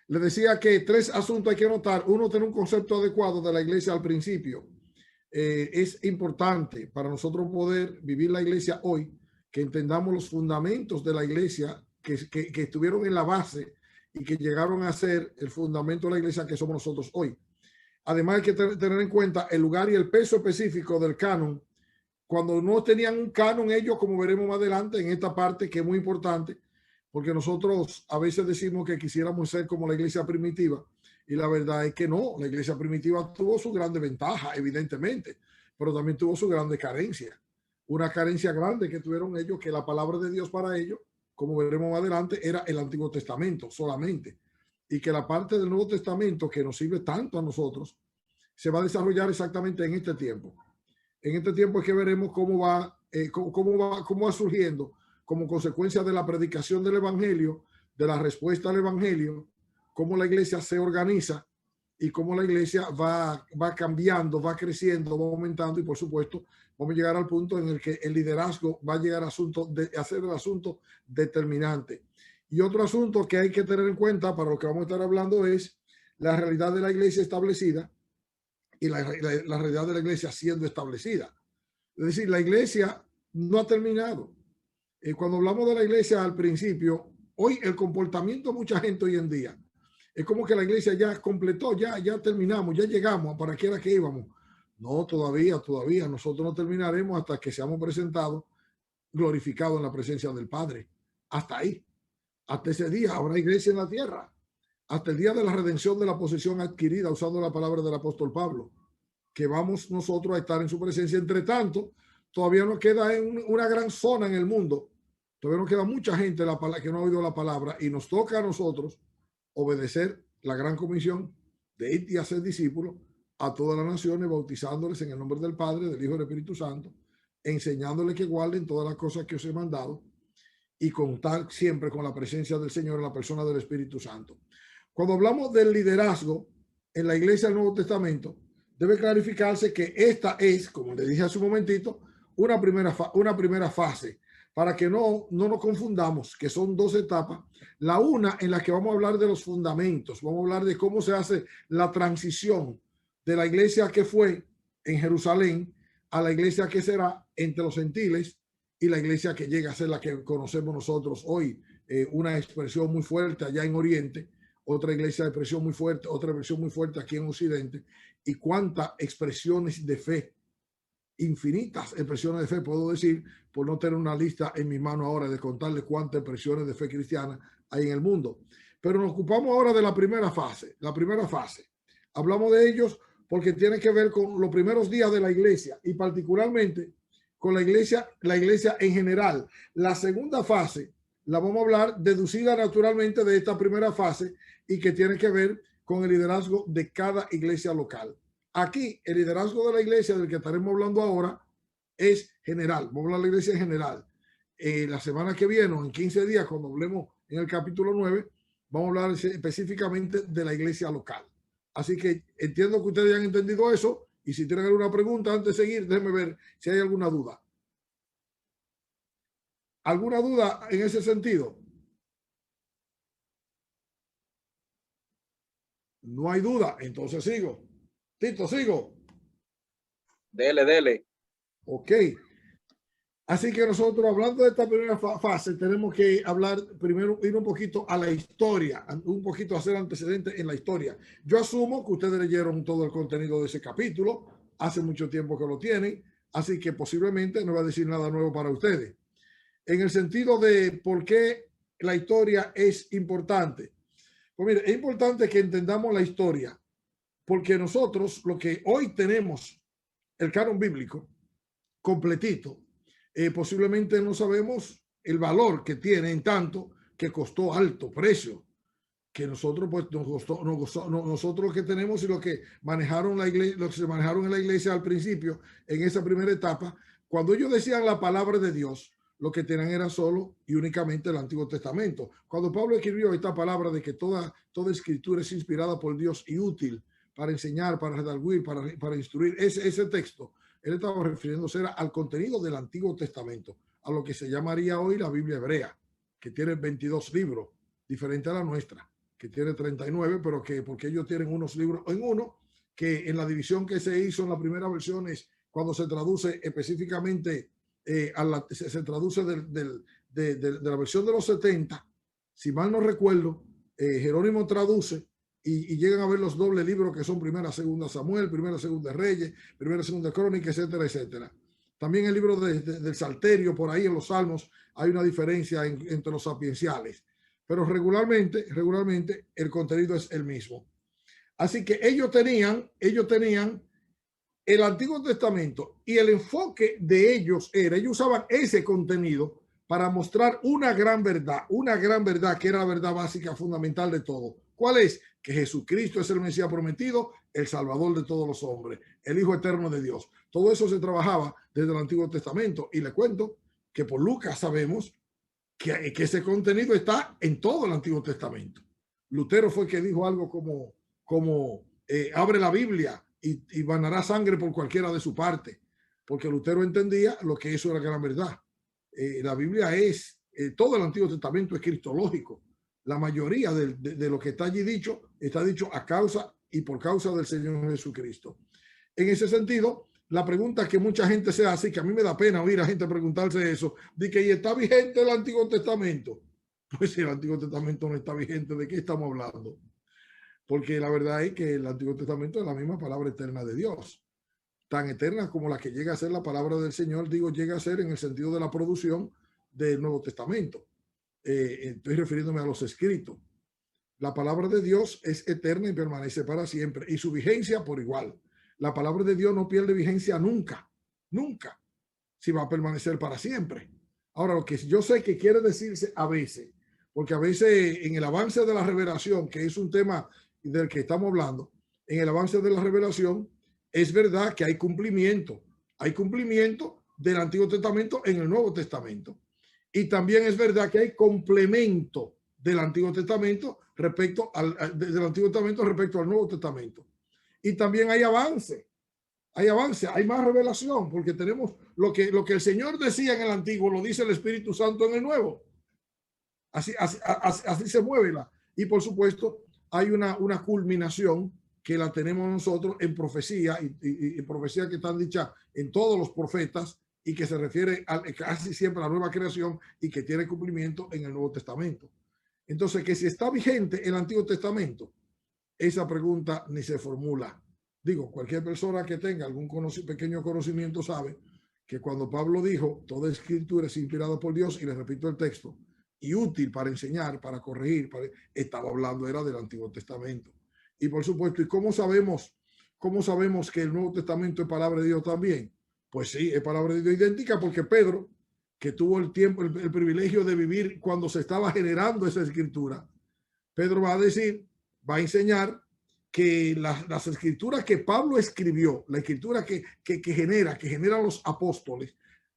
Le decía que tres asuntos hay que notar. Uno, tener un concepto adecuado de la iglesia al principio. Es importante para nosotros poder vivir la iglesia hoy, que entendamos los fundamentos de la iglesia que estuvieron en la base y que llegaron a ser el fundamento de la iglesia que somos nosotros hoy. Además hay que tener en cuenta el lugar y el peso específico del canon. Cuando no tenían un canon ellos, como veremos más adelante en esta parte, que es muy importante, porque nosotros a veces decimos que quisiéramos ser como la iglesia primitiva, y la verdad es que no. La iglesia primitiva tuvo su grande ventaja, evidentemente, pero también tuvo su grande carencia. Una carencia grande que tuvieron ellos, que la palabra de Dios para ellos, como veremos más adelante, era el Antiguo Testamento solamente, y que la parte del Nuevo Testamento que nos sirve tanto a nosotros se va a desarrollar exactamente en este tiempo. En este tiempo es que veremos cómo va surgiendo como consecuencia de la predicación del evangelio, de la respuesta al evangelio, cómo la iglesia se organiza y cómo la iglesia va cambiando, va creciendo, va aumentando, y por supuesto vamos a llegar al punto en el que el liderazgo va a llegar a ser el asunto determinante. Y otro asunto que hay que tener en cuenta para lo que vamos a estar hablando es la realidad de la iglesia establecida y la realidad de la iglesia siendo establecida. Es decir, la iglesia no ha terminado. Cuando hablamos de la iglesia al principio, hoy el comportamiento de mucha gente hoy en día es como que la iglesia ya completó, ya terminamos, ya llegamos para qué era que íbamos. No, todavía nosotros no terminaremos hasta que seamos presentados glorificados en la presencia del Padre. Hasta ahí, hasta ese día habrá iglesia en la tierra, hasta el día de la redención de la posesión adquirida, usando la palabra del apóstol Pablo, que vamos nosotros a estar en su presencia. Entre tanto, todavía nos queda una gran zona en el mundo, todavía nos queda mucha gente que no ha oído la palabra, y nos toca a nosotros obedecer la gran comisión de ir y hacer discípulos a todas las naciones, bautizándoles en el nombre del Padre, del Hijo y del Espíritu Santo, enseñándoles que guarden todas las cosas que os he mandado, y contar siempre con la presencia del Señor en la persona del Espíritu Santo. Cuando hablamos del liderazgo en la iglesia del Nuevo Testamento, debe clarificarse que esta es, como le dije hace un momentito, una primera fase, para que no nos confundamos, que son dos etapas. La una en la que vamos a hablar de los fundamentos, vamos a hablar de cómo se hace la transición de la iglesia que fue en Jerusalén a la iglesia que será entre los gentiles y la iglesia que llega a ser la que conocemos nosotros hoy, una expresión muy fuerte allá en Oriente, otra iglesia de expresión muy fuerte, otra versión muy fuerte aquí en Occidente, y cuántas expresiones de fe, infinitas expresiones de fe, puedo decir, por no tener una lista en mi mano ahora de contarles cuántas expresiones de fe cristiana hay en el mundo. Pero nos ocupamos ahora de la primera fase. La primera fase, hablamos de ellos porque tiene que ver con los primeros días de la iglesia, y particularmente con la iglesia en general. La segunda fase la vamos a hablar deducida naturalmente de esta primera fase, y que tiene que ver con el liderazgo de cada iglesia local. Aquí el liderazgo de la iglesia del que estaremos hablando ahora es general. Vamos a hablar de la iglesia en general. La semana que viene, en 15 días, cuando hablemos en el capítulo 9, vamos a hablar específicamente de la iglesia local. Así que entiendo que ustedes ya han entendido eso, y si tienen alguna pregunta antes de seguir, déjenme ver si hay alguna duda. ¿Alguna duda en ese sentido? No hay duda, entonces sigo. Tito, sigo. Dele. Ok. Así que nosotros, hablando de esta primera fase, tenemos que hablar primero, ir un poquito a la historia, un poquito hacer antecedentes en la historia. Yo asumo que ustedes leyeron todo el contenido de ese capítulo, hace mucho tiempo que lo tienen, así que posiblemente no va a decir nada nuevo para ustedes. En el sentido de por qué la historia es importante. Pues mire, es importante que entendamos la historia, porque nosotros, lo que hoy tenemos, el canon bíblico completito, posiblemente no sabemos el valor que tiene, en tanto que costó alto precio, que nosotros pues nosotros que tenemos y lo que manejaron la iglesia, lo que se manejaron en la iglesia al principio, en esa primera etapa, cuando ellos decían la palabra de Dios, lo que tenían era solo y únicamente el Antiguo Testamento. Cuando Pablo escribió esta palabra de que toda escritura es inspirada por Dios y útil para enseñar, para redarguir, para instruir, ese texto, él estaba refiriéndose al contenido del Antiguo Testamento, a lo que se llamaría hoy la Biblia hebrea, que tiene 22 libros, diferente a la nuestra. que tiene 39, pero que porque ellos tienen unos libros en uno, que en la división que se hizo en la primera versión es cuando se traduce específicamente, se traduce de la versión de los 70, si mal no recuerdo, Jerónimo traduce y llegan a ver los dobles libros que son Primera, Segunda Samuel, Primera, Segunda Reyes, Primera, Segunda Crónica, etcétera, etcétera. También el libro del Salterio, por ahí en los Salmos, hay una diferencia entre los sapienciales, pero regularmente el contenido es el mismo. Así que ellos tenían el Antiguo Testamento y el enfoque de ellos ellos usaban ese contenido para mostrar una gran verdad que era la verdad básica, fundamental de todo. ¿Cuál es? Que Jesucristo es el Mesías prometido, el Salvador de todos los hombres, el Hijo eterno de Dios. Todo eso se trabajaba desde el Antiguo Testamento y le cuento que por Lucas sabemos que ese contenido está en todo el Antiguo Testamento. Lutero fue el que dijo algo como abre la Biblia y banará sangre por cualquiera de su parte, porque Lutero entendía lo que eso era gran verdad. La Biblia es, todo el Antiguo Testamento es cristológico. La mayoría de lo que está allí dicho, está dicho a causa y por causa del Señor Jesucristo. En ese sentido, la pregunta que mucha gente se hace, y que a mí me da pena oír a gente preguntarse eso, de que ¿está vigente el Antiguo Testamento? Pues si el Antiguo Testamento no está vigente, ¿de qué estamos hablando? Porque la verdad es que el Antiguo Testamento es la misma palabra eterna de Dios, tan eterna como la que llega a ser la palabra del Señor, digo, llega a ser en el sentido de la producción del Nuevo Testamento. Estoy refiriéndome a los escritos. La palabra de Dios es eterna y permanece para siempre, y su vigencia por igual. La palabra de Dios no pierde vigencia nunca, nunca, si va a permanecer para siempre. Ahora, lo que yo sé que quiere decirse a veces, porque a veces en el avance de la revelación, que es un tema del que estamos hablando, en el avance de la revelación, es verdad que hay cumplimiento del Antiguo Testamento en el Nuevo Testamento. Y también es verdad que hay complemento del Antiguo Testamento respecto al Nuevo Testamento. Y también hay avance, hay más revelación, porque tenemos lo que el Señor decía en el Antiguo, lo dice el Espíritu Santo en el Nuevo. Así se mueve. Y por supuesto, hay una culminación que la tenemos nosotros en profecía, y profecía que están dichas en todos los profetas y que se refiere casi siempre a la nueva creación y que tiene cumplimiento en el Nuevo Testamento. Entonces, que si está vigente el Antiguo Testamento, esa pregunta ni se formula. Digo, cualquier persona que tenga algún pequeño conocimiento sabe que cuando Pablo dijo, toda escritura es inspirada por Dios, y le repito el texto, y útil para enseñar, para corregir, estaba hablando era del Antiguo Testamento. Y por supuesto, ¿y cómo sabemos que el Nuevo Testamento es palabra de Dios también? Pues sí, es palabra de Dios idéntica, porque Pedro, que tuvo el privilegio de vivir cuando se estaba generando esa escritura, Pedro va a enseñar que las escrituras que Pablo escribió, la escritura que genera los apóstoles,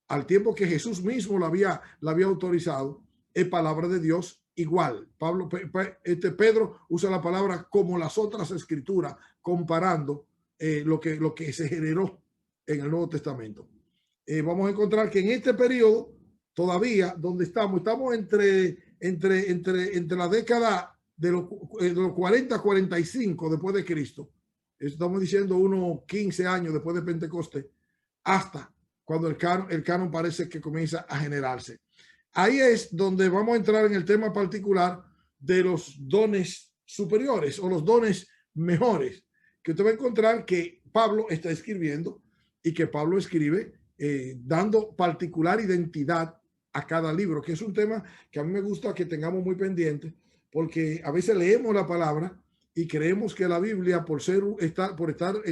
al tiempo que Jesús mismo la había autorizado, es palabra de Dios igual. Pedro usa la palabra como las otras escrituras, comparando lo que se generó en el Nuevo Testamento. Vamos a encontrar que en este periodo, todavía, donde estamos entre la década de los 40 a 45 después de Cristo, estamos diciendo unos 15 años después de Pentecostés, hasta cuando el canon parece que comienza a generarse. Ahí es donde vamos a entrar en el tema particular de los dones superiores o los dones mejores, que usted va a encontrar que Pablo está escribiendo y que Pablo escribe dando particular identidad a cada libro, que es un tema que a mí me gusta que tengamos muy pendiente, porque a veces leemos la palabra y creemos que la Biblia, por estar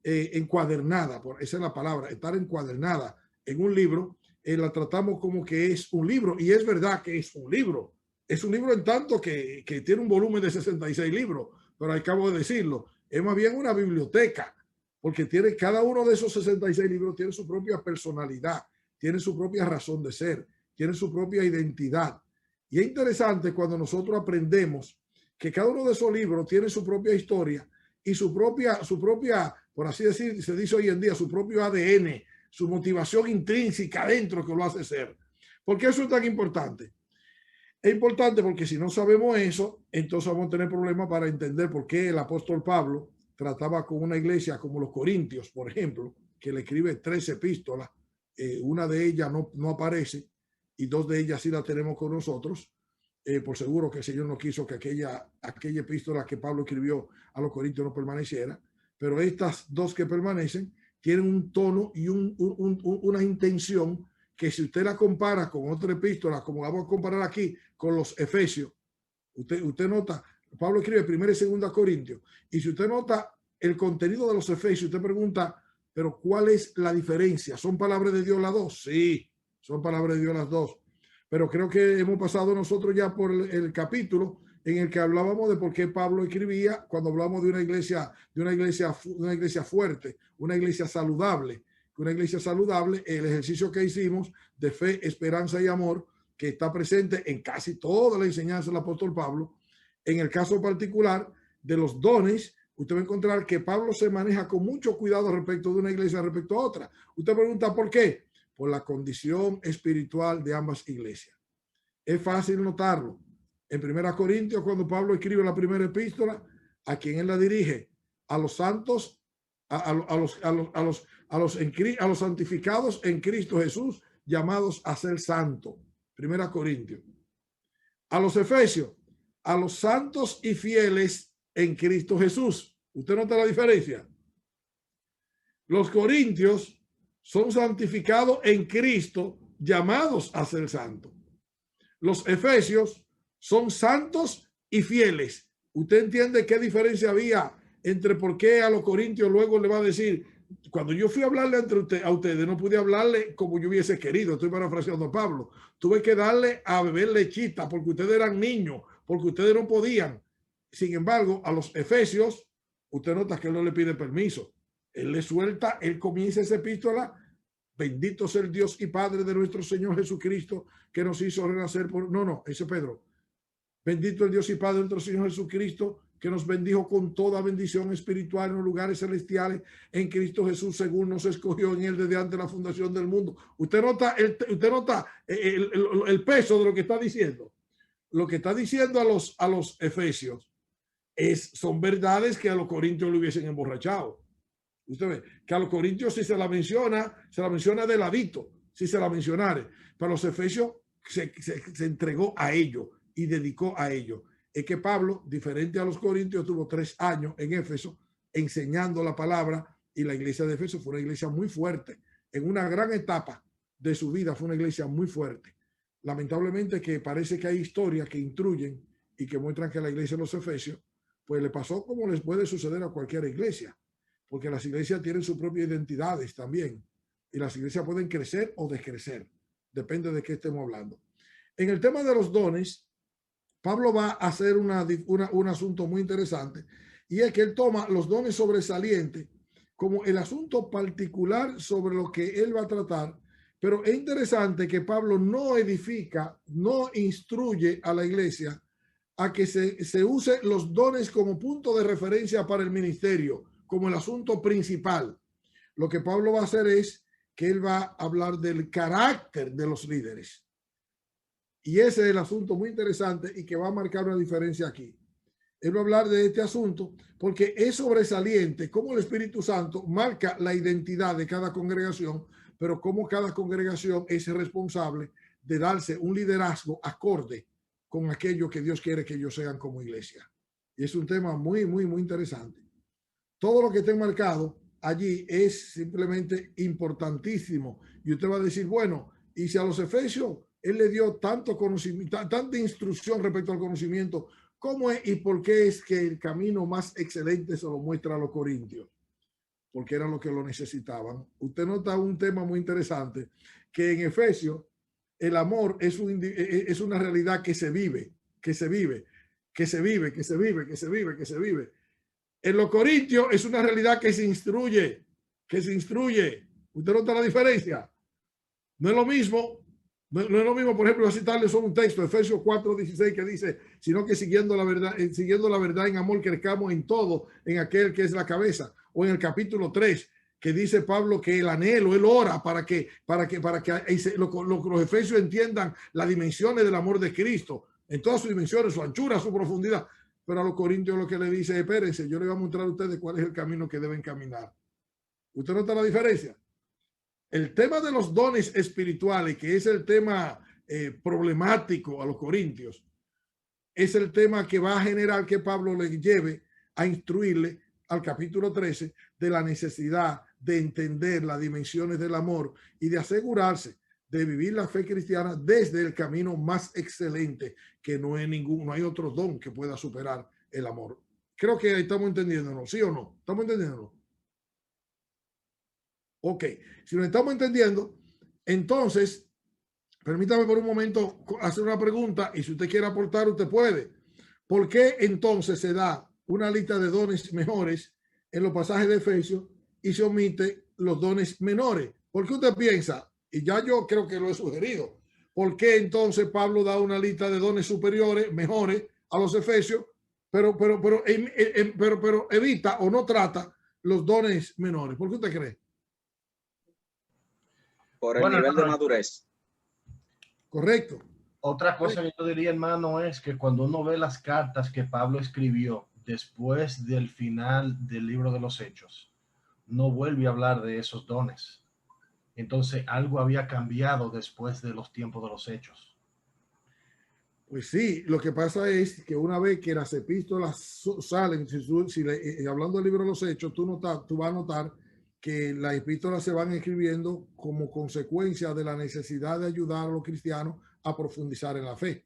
encuadernada, esa es la palabra, estar encuadernada en un libro, la tratamos como que es un libro, y es verdad que es un libro en tanto que tiene un volumen de 66 libros, pero acabo de decirlo, es más bien una biblioteca, porque cada uno de esos 66 libros tiene su propia personalidad, tiene su propia razón de ser, tiene su propia identidad. Y es interesante cuando nosotros aprendemos que cada uno de esos libros tiene su propia historia y su propia, por así decir, se dice hoy en día, su propio ADN, su motivación intrínseca dentro que lo hace ser. ¿Por qué eso es tan importante? Es importante porque si no sabemos eso, entonces vamos a tener problemas para entender por qué el apóstol Pablo trataba con una iglesia como los Corintios, por ejemplo, que le escribe 3 epístolas. Una de ellas no aparece y 2 de ellas sí la tenemos con nosotros. Por seguro que el Señor no quiso que aquella epístola que Pablo escribió a los Corintios no permaneciera, pero estas 2 que permanecen tienen un tono y una intención que si usted la compara con otra epístola, como vamos a comparar aquí con los Efesios, usted nota, Pablo escribe 1 y 2 Corintios, y si usted nota el contenido de los Efesios, usted pregunta, pero ¿cuál es la diferencia? ¿Son palabras de Dios las 2? Sí, son palabras de Dios las 2. Pero creo que hemos pasado nosotros ya por el capítulo en el que hablábamos de por qué Pablo escribía cuando hablamos de una iglesia fuerte, una iglesia saludable. Una iglesia saludable, el ejercicio que hicimos de fe, esperanza y amor, que está presente en casi toda la enseñanza del apóstol Pablo. En el caso particular de los dones, usted va a encontrar que Pablo se maneja con mucho cuidado respecto de una iglesia respecto a otra. Usted pregunta ¿por qué? Por la condición espiritual de ambas iglesias. Es fácil notarlo. En 1 Corintios, cuando Pablo escribe la primera epístola, a quien él la dirige, a los santos, a los santificados en Cristo Jesús, llamados a ser santos. 1 Corintios. A los Efesios, a los santos y fieles en Cristo Jesús. ¿Usted nota la diferencia? Los Corintios son santificados en Cristo, llamados a ser santos. Los Efesios son santos y fieles. ¿Usted entiende qué diferencia había entre por qué a los Corintios luego le va a decir, cuando yo fui a hablarle a ustedes, no pude hablarle como yo hubiese querido? Estoy parafraseando a Pablo. Tuve que darle a beber lechita porque ustedes eran niños, porque ustedes no podían. Sin embargo, a los Efesios, usted nota que él no le pide permiso. Él le suelta, él comienza esa epístola. Bendito sea el Dios y Padre de nuestro Señor Jesucristo, que nos hizo renacer por... No, ese es Pedro. Bendito el Dios y Padre de nuestro Señor Jesucristo, que nos bendijo con toda bendición espiritual en los lugares celestiales en Cristo Jesús, según nos escogió en él desde antes de la fundación del mundo. Usted nota el peso de lo que está diciendo. Lo que está diciendo a los Efesios son verdades que a los Corintios le hubiesen emborrachado. Usted ve que a los Corintios si se la menciona de ladito, si se la mencionare. Pero los Efesios se entregó a ellos y dedicó a ellos. Es que Pablo, diferente a los Corintios, tuvo 3 años en Éfeso enseñando la palabra, y la iglesia de Éfeso fue una iglesia muy fuerte. En una gran etapa de su vida fue una iglesia muy fuerte. Lamentablemente que parece que hay historias que instruyen y que muestran que la iglesia de los Efesios pues le pasó como les puede suceder a cualquier iglesia, porque las iglesias tienen sus propias identidades también, y las iglesias pueden crecer o descrecer, depende de qué estemos hablando. En el tema de los dones, Pablo va a hacer un asunto muy interesante, y es que él toma los dones sobresalientes como el asunto particular sobre lo que él va a tratar, pero es interesante que Pablo no edifica, no instruye a la iglesia a que se use los dones como punto de referencia para el ministerio, como el asunto principal. Lo que Pablo va a hacer es que él va a hablar del carácter de los líderes. Y ese es el asunto muy interesante y que va a marcar una diferencia aquí. Él va a hablar de este asunto porque es sobresaliente cómo el Espíritu Santo marca la identidad de cada congregación, pero cómo cada congregación es responsable de darse un liderazgo acorde con aquello que Dios quiere que ellos sean como iglesia. Y es un tema muy interesante. Todo lo que esté marcado allí es simplemente importantísimo. Y usted va a decir, bueno, y si a los Efesios él le dio tanto conocimiento, tanta instrucción respecto al conocimiento, ¿cómo es y por qué es que el camino más excelente se lo muestra a los Corintios? Porque era lo que lo necesitaban. Usted nota un tema muy interesante, que en Efesios el amor es una realidad que se vive. En los Corintios es una realidad que se instruye. ¿Usted nota la diferencia? No es lo mismo, por ejemplo, citarles un texto, Efesios 4:16, que dice, sino que siguiendo la verdad en amor, crezcamos en todo, en aquel que es la cabeza. O en el capítulo 3, que dice Pablo que el anhelo, él ora para que los efesios entiendan las dimensiones del amor de Cristo, en todas sus dimensiones, su anchura, su profundidad. Pero a los corintios lo que le dice, espérense, yo les voy a mostrar a ustedes cuál es el camino que deben caminar. ¿Usted nota la diferencia? El tema de los dones espirituales, que es el tema problemático a los corintios, es el tema que va a generar que Pablo le lleve a instruirle al capítulo 13 de la necesidad de entender las dimensiones del amor y de asegurarse de vivir la fe cristiana desde el camino más excelente, que no hay otro don que pueda superar el amor. Creo que ahí estamos entendiéndonos, ¿sí o no? ¿Estamos entendiéndonos? Ok, si lo estamos entendiendo, entonces, permítame por un momento hacer una pregunta y si usted quiere aportar, usted puede. ¿Por qué entonces se da una lista de dones mejores en los pasajes de Efesios y se omite los dones menores? ¿Por qué usted piensa? Y ya yo creo que lo he sugerido. ¿Por qué entonces Pablo da una lista de dones superiores, mejores a los Efesios, pero evita o no trata los dones menores? ¿Por qué usted cree? Por el nivel de madurez. Correcto. Otra cosa que yo diría, hermano, es que cuando uno ve las cartas que Pablo escribió después del final del libro de los Hechos, no vuelve a hablar de esos dones. Entonces, algo había cambiado después de los tiempos de los Hechos. Pues sí, lo que pasa es que una vez que las epístolas salen, hablando del libro de los Hechos, tú vas a notar que las epístolas se van escribiendo como consecuencia de la necesidad de ayudar a los cristianos a profundizar en la fe,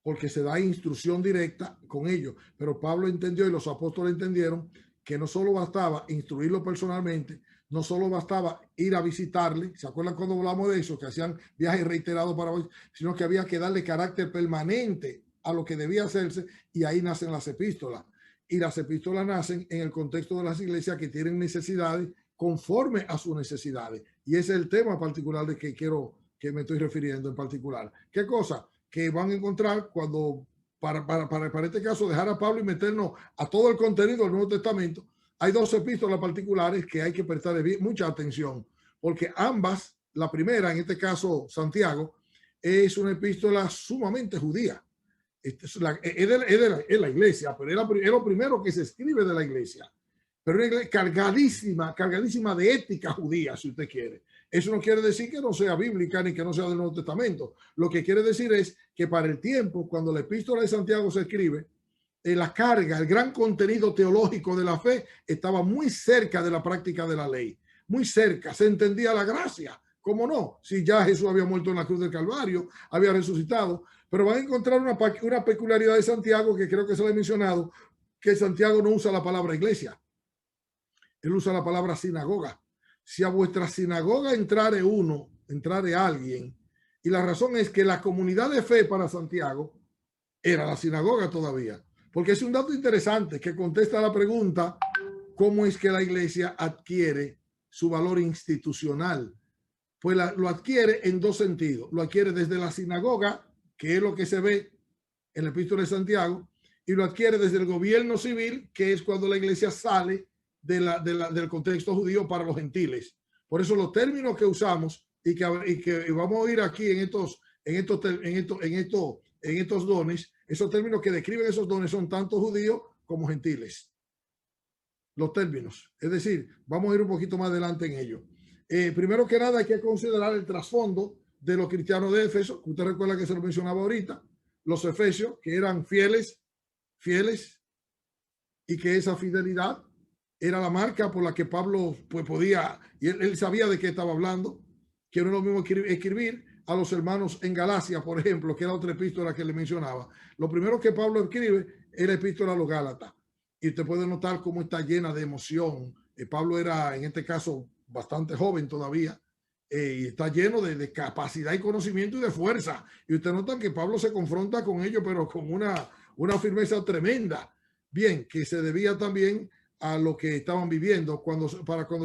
porque se da instrucción directa con ellos. Pero Pablo entendió y los apóstoles entendieron que no solo bastaba instruirlo personalmente, no solo bastaba ir a visitarle, ¿se acuerdan cuando hablamos de eso? Que hacían viajes reiterados sino que había que darle carácter permanente a lo que debía hacerse, y ahí nacen las epístolas. Y las epístolas nacen en el contexto de las iglesias que tienen necesidades conforme a sus necesidades. Y ese es el tema particular de que me estoy refiriendo en particular. ¿Qué cosa? Que van a encontrar cuando, para este caso, dejar a Pablo y meternos a todo el contenido del Nuevo Testamento, hay dos epístolas particulares que hay que prestar mucha atención, porque ambas, la primera, en este caso Santiago, es una epístola sumamente judía. Es la iglesia, pero es lo primero que se escribe de la iglesia. Pero es cargadísima de ética judía, si usted quiere. Eso no quiere decir que no sea bíblica ni que no sea del Nuevo Testamento. Lo que quiere decir es que para el tiempo, cuando la epístola de Santiago se escribe, la carga, el gran contenido teológico de la fe estaba muy cerca de la práctica de la ley. Muy cerca, se entendía la gracia. ¿Cómo no? Si ya Jesús había muerto en la cruz del Calvario, había resucitado. Pero van a encontrar una peculiaridad de Santiago que creo que se lo he mencionado, que Santiago no usa la palabra iglesia. Él usa la palabra sinagoga. Si a vuestra sinagoga entrare alguien, y la razón es que la comunidad de fe para Santiago era la sinagoga todavía, porque es un dato interesante que contesta la pregunta, ¿cómo es que la iglesia adquiere su valor institucional? Pues lo adquiere en dos sentidos. Lo adquiere desde la sinagoga, que es lo que se ve en la epístola de Santiago, y lo adquiere desde el gobierno civil, que es cuando la iglesia sale del contexto judío para los gentiles. Por eso los términos que usamos y que vamos a oír aquí en estos dones, esos términos que describen esos dones son tanto judíos como gentiles. Los términos. Es decir, vamos a ir un poquito más adelante en ello. Primero que nada hay que considerar el trasfondo de los cristianos de Éfeso, que usted recuerda que se lo mencionaba ahorita, los efesios que eran fieles, y que esa fidelidad era la marca por la que Pablo pues podía, y él sabía de qué estaba hablando, que no es lo mismo escribir a los hermanos en Galacia, por ejemplo, que era otra epístola que le mencionaba. Lo primero que Pablo escribe es la epístola a los Gálatas, y usted puede notar cómo está llena de emoción. Pablo era, en este caso, bastante joven todavía, y está lleno de capacidad y conocimiento y de fuerza. Y usted nota que Pablo se confronta con ellos, pero con una firmeza tremenda. Bien, que se debía también a lo que estaban viviendo. Cuando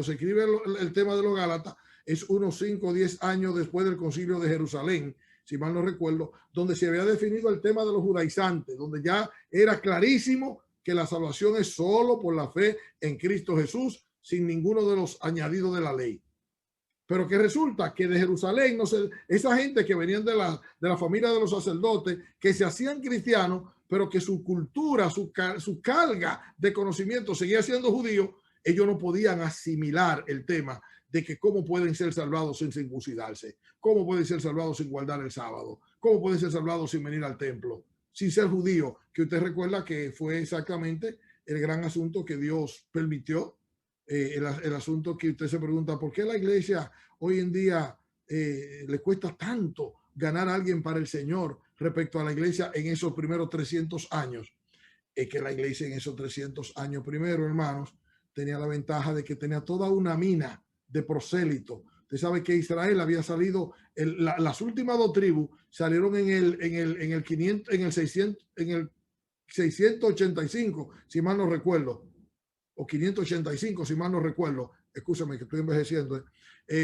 se escribe el tema de los Gálatas, es unos 5 o 10 años después del concilio de Jerusalén, si mal no recuerdo, donde se había definido el tema de los judaizantes, donde ya era clarísimo que la salvación es solo por la fe en Cristo Jesús, sin ninguno de los añadidos de la ley. Pero que resulta que de Jerusalén, no sé, esa gente que venían de la familia de los sacerdotes, que se hacían cristianos, pero que su cultura, su carga de conocimiento seguía siendo judío, ellos no podían asimilar el tema de que cómo pueden ser salvados sin circuncidarse, cómo pueden ser salvados sin guardar el sábado, cómo pueden ser salvados sin venir al templo, sin ser judío, que usted recuerda que fue exactamente el gran asunto que Dios permitió. El asunto que usted se pregunta, ¿por qué la iglesia hoy en día le cuesta tanto ganar a alguien para el Señor respecto a la iglesia en esos primeros 300 años? Es que la iglesia en esos 300 años primero, hermanos, tenía la ventaja de que tenía toda una mina de prosélitos. Usted sabe que Israel había salido, las últimas dos tribus salieron en el 500, en el 685, si mal no recuerdo, o 585, si mal no recuerdo, escúchame que estoy envejeciendo,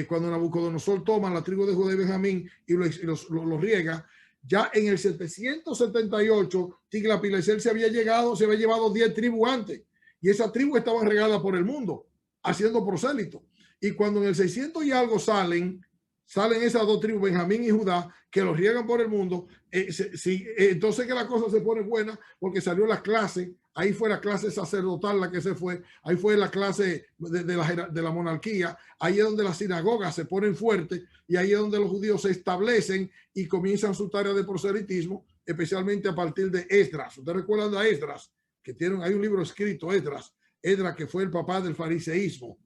cuando Nabucodonosor toma la tribu de Judá y Benjamín y los riega, ya en el 778, Tiglat-Pileser se había llevado 10 tribus antes, y esas tribus estaban regadas por el mundo, haciendo prosélitos. Y cuando en el 600 y algo salen esas dos tribus, Benjamín y Judá, que los riegan por el mundo, entonces que la cosa se pone buena, porque salió la clase. Ahí fue la clase sacerdotal la que se fue, ahí fue la clase de la monarquía, ahí es donde las sinagogas se ponen fuertes y ahí es donde los judíos se establecen y comienzan su tarea de proselitismo, especialmente a partir de Esdras. ¿Ustedes recuerdan a Esdras? Hay un libro escrito, Esdras, que fue el papá del fariseísmo.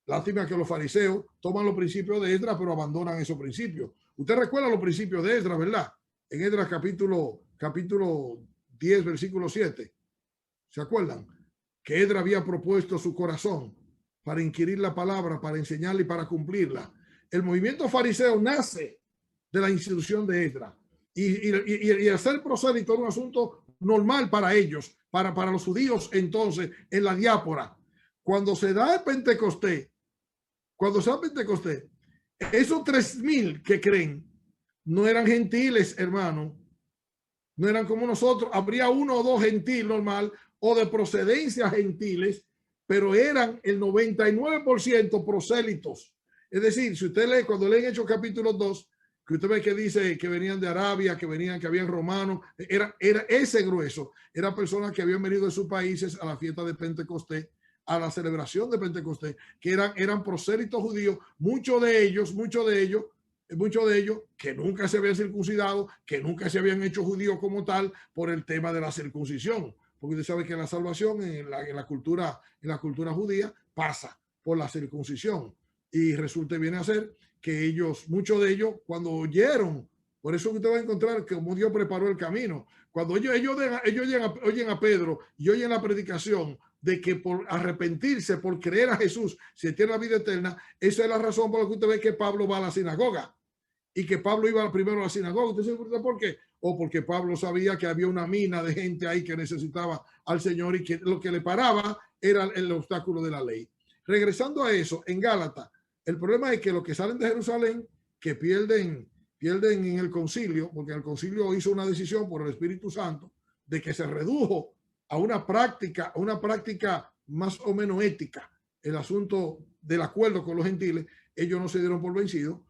Lástima que los fariseos toman los principios de Esdras, pero abandonan esos principios. Usted recuerda los principios de Esdras, ¿verdad? En Esdras capítulo 10, versículo 7. ¿Se acuerdan? Que Esdras había propuesto su corazón para inquirir la palabra, para enseñarla y para cumplirla. El movimiento fariseo nace de la institución de Esdras. Y hacer prosélito era un asunto normal para ellos, para los judíos entonces, en la diáspora. Cuando se da el Pentecostés, esos 3,000 que creen no eran gentiles, hermano. No eran como nosotros. Habría uno o dos gentiles normal o de procedencia gentiles, pero eran el 99% prosélitos. Es decir, si usted lee, cuando leen Hechos capítulo 2, que usted ve que dice que venían de Arabia, que habían romanos, era ese grueso, eran personas que habían venido de sus países a la fiesta de Pentecostés, a la celebración de Pentecostés, que eran prosélitos judíos, muchos de ellos que nunca se habían circuncidado, que nunca se habían hecho judíos como tal por el tema de la circuncisión. Porque usted sabe que la salvación en la cultura judía pasa por la circuncisión. Y resulta viene a ser que muchos de ellos, cuando oyeron, por eso usted va a encontrar que como Dios preparó el camino, cuando ellos oyen a Pedro y oyen la predicación de que por arrepentirse, por creer a Jesús, se tiene la vida eterna, esa es la razón por la que usted ve que Pablo va a la sinagoga. Y que Pablo iba primero a la sinagoga. ¿Usted se pregunta por qué? O porque Pablo sabía que había una mina de gente ahí que necesitaba al Señor y que lo que le paraba era el obstáculo de la ley. Regresando a eso, en Gálatas, el problema es que los que salen de Jerusalén, que pierden en el concilio, porque el concilio hizo una decisión por el Espíritu Santo de que se redujo a una práctica más o menos ética, el asunto del acuerdo con los gentiles. Ellos no se dieron por vencidos.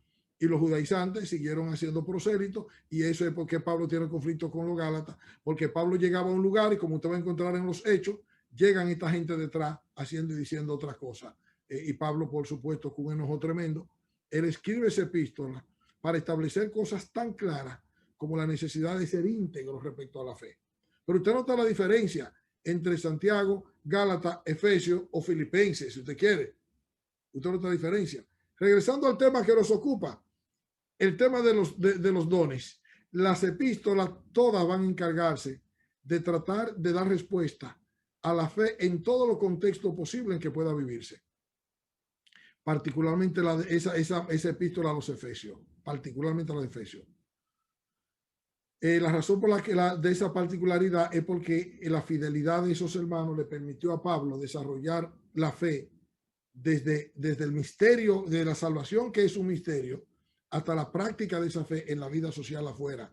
Y los judaizantes siguieron haciendo prosélitos, y eso es porque Pablo tiene conflicto con los Gálatas, porque Pablo llegaba a un lugar y como usted va a encontrar en los Hechos, llegan esta gente detrás haciendo y diciendo otras cosas. Y Pablo, por supuesto, con un enojo tremendo, él escribe esa epístola para establecer cosas tan claras como la necesidad de ser íntegro respecto a la fe. Pero usted nota la diferencia entre Santiago, Gálatas, Efesios o Filipenses, si usted quiere. Usted nota la diferencia. Regresando al tema que nos ocupa, el tema de los dones. Las epístolas todas van a encargarse de tratar de dar respuesta a la fe en todos los contextos posibles en que pueda vivirse. Particularmente esa epístola a los Efesios, particularmente a los Efesios. La razón por la que de esa particularidad es porque la fidelidad de esos hermanos le permitió a Pablo desarrollar la fe desde el misterio de la salvación, que es un misterio, hasta la práctica de esa fe en la vida social afuera.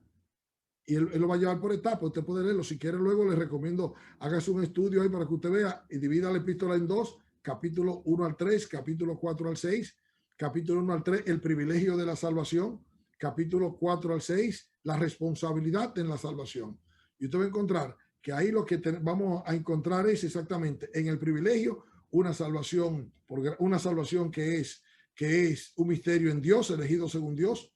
Y él lo va a llevar por etapas. Usted puede leerlo. Si quiere, luego le recomiendo, hágase un estudio ahí para que usted vea y divida la epístola en dos, capítulo 1 al 3, capítulo 4 al 6, capítulo 1 al 3, el privilegio de la salvación, capítulo 4 al 6, la responsabilidad en la salvación. Y usted va a encontrar que ahí lo que vamos a encontrar es exactamente en el privilegio una salvación que es un misterio en Dios, elegido según Dios,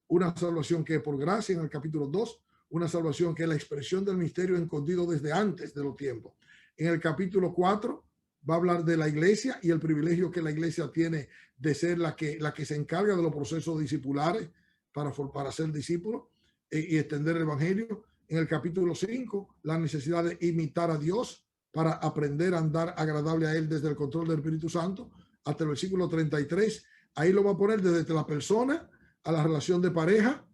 una salvación que es por gracia en el capítulo 2, una salvación que es la expresión del misterio escondido desde antes de los tiempos. En el capítulo 4 va a hablar de la iglesia y el privilegio que la iglesia tiene de ser la que se encarga de los procesos discipulares para ser discípulos y extender el evangelio. En el capítulo 5, la necesidad de imitar a Dios para aprender a andar agradable a Él desde el control del Espíritu Santo, hasta el versículo 33. Ahí lo va a poner desde la persona a la relación de pareja,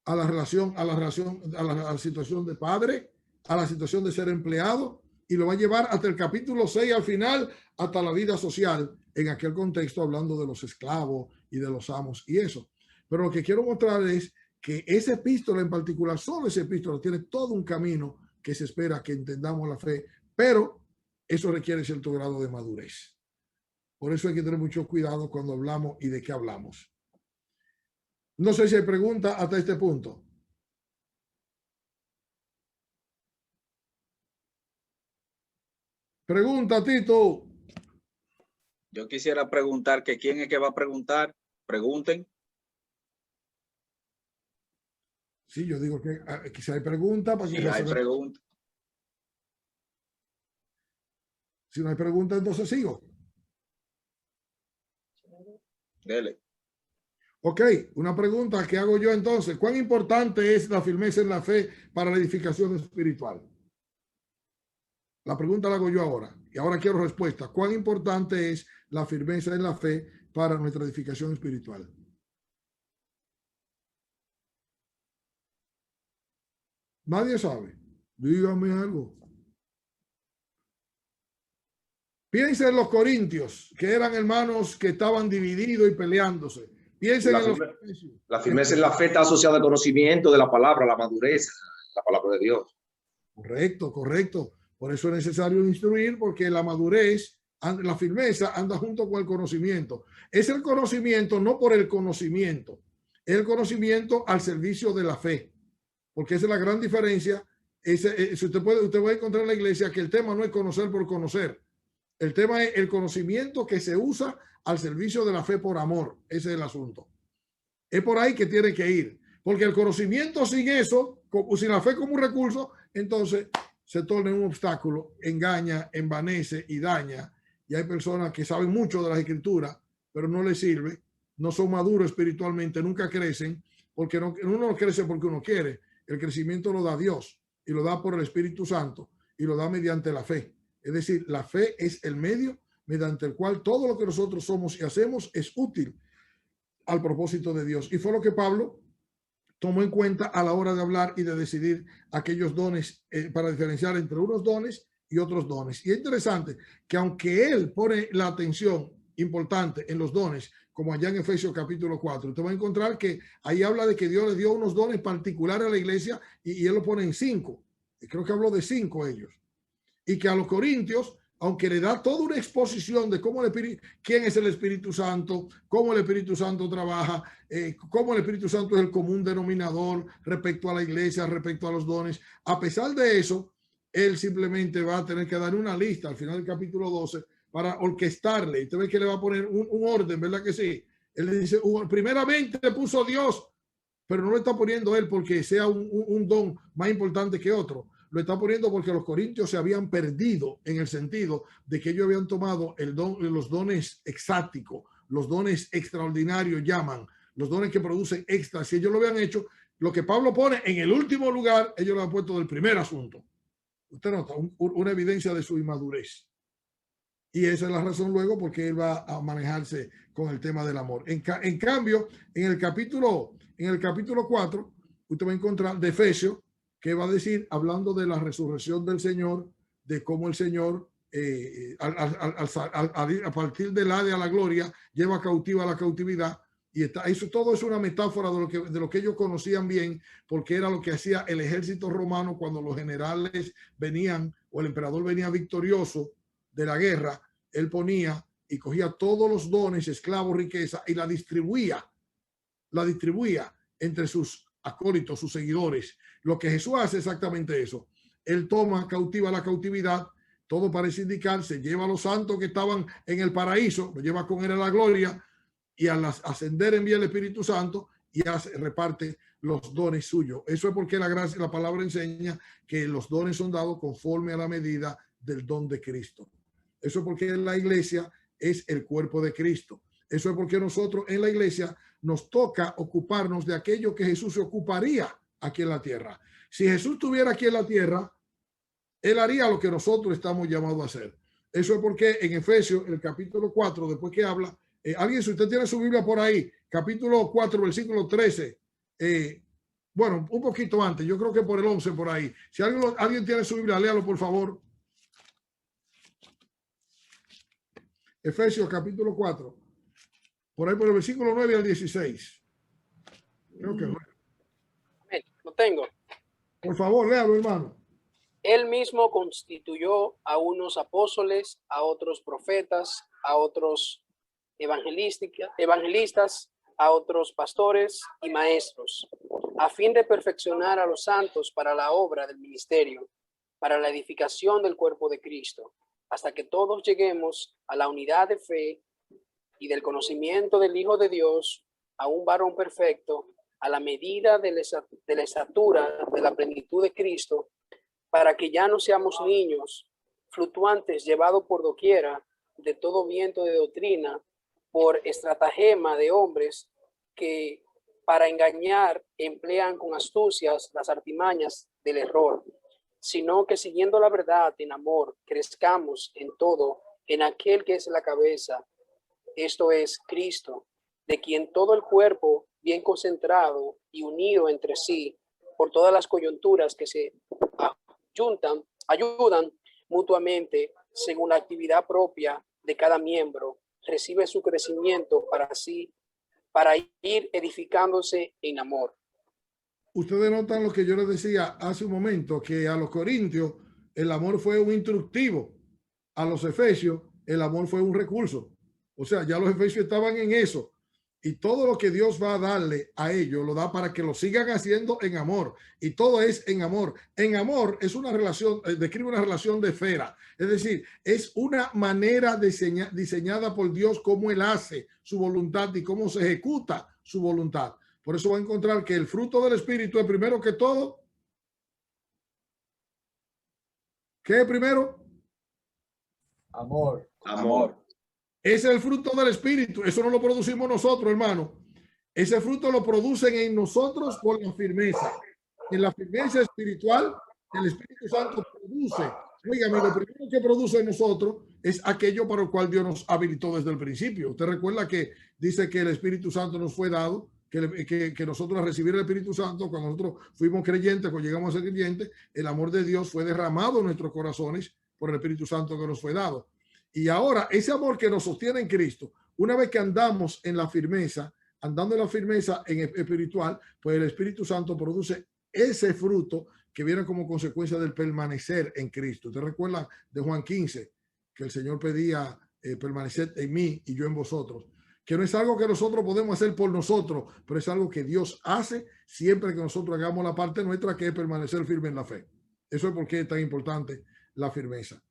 a la situación de padre, a la situación de ser empleado, y lo va a llevar hasta el capítulo 6 al final, hasta la vida social, en aquel contexto hablando de los esclavos y de los amos y eso. Pero lo que quiero mostrar es que esa epístola en particular, solo esa epístola, tiene todo un camino que se espera que entendamos la fe, pero eso requiere cierto grado de madurez. Por eso hay que tener mucho cuidado cuando hablamos y de qué hablamos. No sé si hay preguntas hasta este punto. Pregunta, Tito. Yo quisiera preguntar que quién es que va a preguntar. Pregunten. Sí, yo digo que si hay preguntas, pues sí, hay preguntas. Si no hay preguntas, entonces sigo. Dele. Ok, una pregunta que hago yo entonces. ¿Cuán importante es la firmeza en la fe para la edificación espiritual? La pregunta la hago yo ahora. Y ahora quiero respuesta. ¿Cuán importante es la firmeza en la fe para nuestra edificación espiritual? Nadie sabe. Dígame algo. Piensen en los corintios, que eran hermanos que estaban divididos y peleándose. Piensen en la firmeza en la fe está asociada al conocimiento de la palabra, la madurez, la palabra de Dios. Correcto, correcto. Por eso es necesario instruir, porque la madurez, la firmeza anda junto con el conocimiento. Es el conocimiento no por el conocimiento, es el conocimiento al servicio de la fe, porque esa es la gran diferencia. Si usted va a encontrar en la iglesia que el tema no es conocer por conocer. El tema es el conocimiento que se usa al servicio de la fe por amor. Ese es el asunto. Es por ahí que tiene que ir. Porque el conocimiento sin eso, sin la fe como un recurso, entonces se torna un obstáculo, engaña, envanece y daña. Y hay personas que saben mucho de las escrituras, pero no les sirve, no son maduros espiritualmente, nunca crecen, porque uno no crece porque uno quiere. El crecimiento lo da Dios y lo da por el Espíritu Santo y lo da mediante la fe. Es decir, la fe es el medio mediante el cual todo lo que nosotros somos y hacemos es útil al propósito de Dios. Y fue lo que Pablo tomó en cuenta a la hora de hablar y de decidir aquellos dones para diferenciar entre unos dones y otros dones. Y es interesante que aunque él pone la atención importante en los dones, como allá en Efesios capítulo 4, usted va a encontrar que ahí habla de que Dios le dio unos dones particulares a la iglesia y él lo pone en 5. Creo que habló de 5 ellos. Y que a los corintios, aunque le da toda una exposición de cómo quién es el Espíritu Santo, cómo el Espíritu Santo trabaja, cómo el Espíritu Santo es el común denominador respecto a la iglesia, respecto a los dones, a pesar de eso, él simplemente va a tener que dar una lista al final del capítulo 12 para orquestarle. Y usted ve que le va a poner un orden, ¿verdad que sí? Él le dice, primeramente le puso Dios, pero no lo está poniendo él porque sea un don más importante que otro. Lo está poniendo porque los corintios se habían perdido en el sentido de que ellos habían tomado los dones exáticos, los dones extraordinarios llaman, los dones que producen extras. Si ellos lo habían hecho, lo que Pablo pone en el último lugar, ellos lo han puesto del primer asunto. Usted nota una evidencia de su inmadurez. Y esa es la razón luego porque él va a manejarse con el tema del amor. En cambio, en el capítulo 4, usted va a encontrar de Efesios, que va a decir, hablando de la resurrección del Señor, de cómo el Señor, a partir del Hades a la gloria, lleva cautiva a la cautividad. Y eso todo es una metáfora de lo que ellos conocían bien, porque era lo que hacía el ejército romano cuando los generales venían o el emperador venía victorioso de la guerra. él ponía y cogía todos los dones, esclavos, riqueza, y la distribuía entre sus acólitos, sus seguidores. Lo que Jesús hace es exactamente eso. Él toma cautiva la cautividad, todo parece indicar, se lleva a los santos que estaban en el paraíso, lo lleva con él a la gloria, y al ascender envía el Espíritu Santo y reparte los dones suyos. Eso es porque la gracia, la palabra enseña que los dones son dados conforme a la medida del don de Cristo. Eso es porque la iglesia es el cuerpo de Cristo. Eso es porque nosotros en la iglesia nos toca ocuparnos de aquello que Jesús se ocuparía aquí en la tierra. Si Jesús estuviera aquí en la tierra, él haría lo que nosotros estamos llamados a hacer. Eso es porque en Efesios, el capítulo 4, después que habla, alguien, si usted tiene su Biblia por ahí, capítulo 4, versículo 13, bueno, un poquito antes, yo creo que por el 11 por ahí. Si alguien tiene su Biblia, léalo por favor. Efesios capítulo 4, por ahí por el versículo 9 al 16. Creo que no. Lo tengo. Por favor, léalo, hermano. Él mismo constituyó a unos apóstoles, a otros profetas, a otros evangelistas, a otros pastores y maestros, a fin de perfeccionar a los santos para la obra del ministerio, para la edificación del cuerpo de Cristo, hasta que todos lleguemos a la unidad de fe y del conocimiento del Hijo de Dios, a un varón perfecto, a la medida de la estatura de la plenitud de Cristo, para que ya no seamos niños, fluctuantes, llevados por doquiera de todo viento de doctrina, por estratagema de hombres que para engañar emplean con astucias las artimañas del error, sino que siguiendo la verdad en amor, crezcamos en todo en aquel que es la cabeza, esto es Cristo, de quien todo el cuerpo, bien concentrado y unido entre sí, por todas las coyunturas que se ayudan mutuamente según la actividad propia de cada miembro, recibe su crecimiento para ir edificándose en amor. Ustedes notan lo que yo les decía hace un momento, que a los corintios el amor fue un instructivo, a los efesios el amor fue un recurso. O sea, ya los efesios estaban en eso. Y todo lo que Dios va a darle a ellos, lo da para que lo sigan haciendo en amor. Y todo es en amor. En amor es una relación, describe una relación de esfera. Es decir, es una manera diseñada por Dios, cómo Él hace su voluntad y cómo se ejecuta su voluntad. Por eso va a encontrar que el fruto del Espíritu es primero que todo. ¿Qué es primero? Amor. Amor. Ese es el fruto del Espíritu. Eso no lo producimos nosotros, hermano. Ese fruto lo producen en nosotros por la firmeza. En la firmeza espiritual, el Espíritu Santo produce. Oigan, lo primero que produce en nosotros es aquello para el cual Dios nos habilitó desde el principio. Usted recuerda que dice que el Espíritu Santo nos fue dado, que nosotros al recibir el Espíritu Santo, cuando nosotros fuimos creyentes, cuando llegamos a ser creyentes, el amor de Dios fue derramado en nuestros corazones por el Espíritu Santo que nos fue dado. Y ahora ese amor que nos sostiene en Cristo, una vez que andamos en la firmeza, andando en la firmeza en espiritual, pues el Espíritu Santo produce ese fruto que viene como consecuencia del permanecer en Cristo. ¿Te recuerdas de Juan 15? Que el Señor pedía permanecer en mí y yo en vosotros. Que no es algo que nosotros podemos hacer por nosotros, pero es algo que Dios hace siempre que nosotros hagamos la parte nuestra, que es permanecer firme en la fe. Eso es porque es tan importante la firmeza.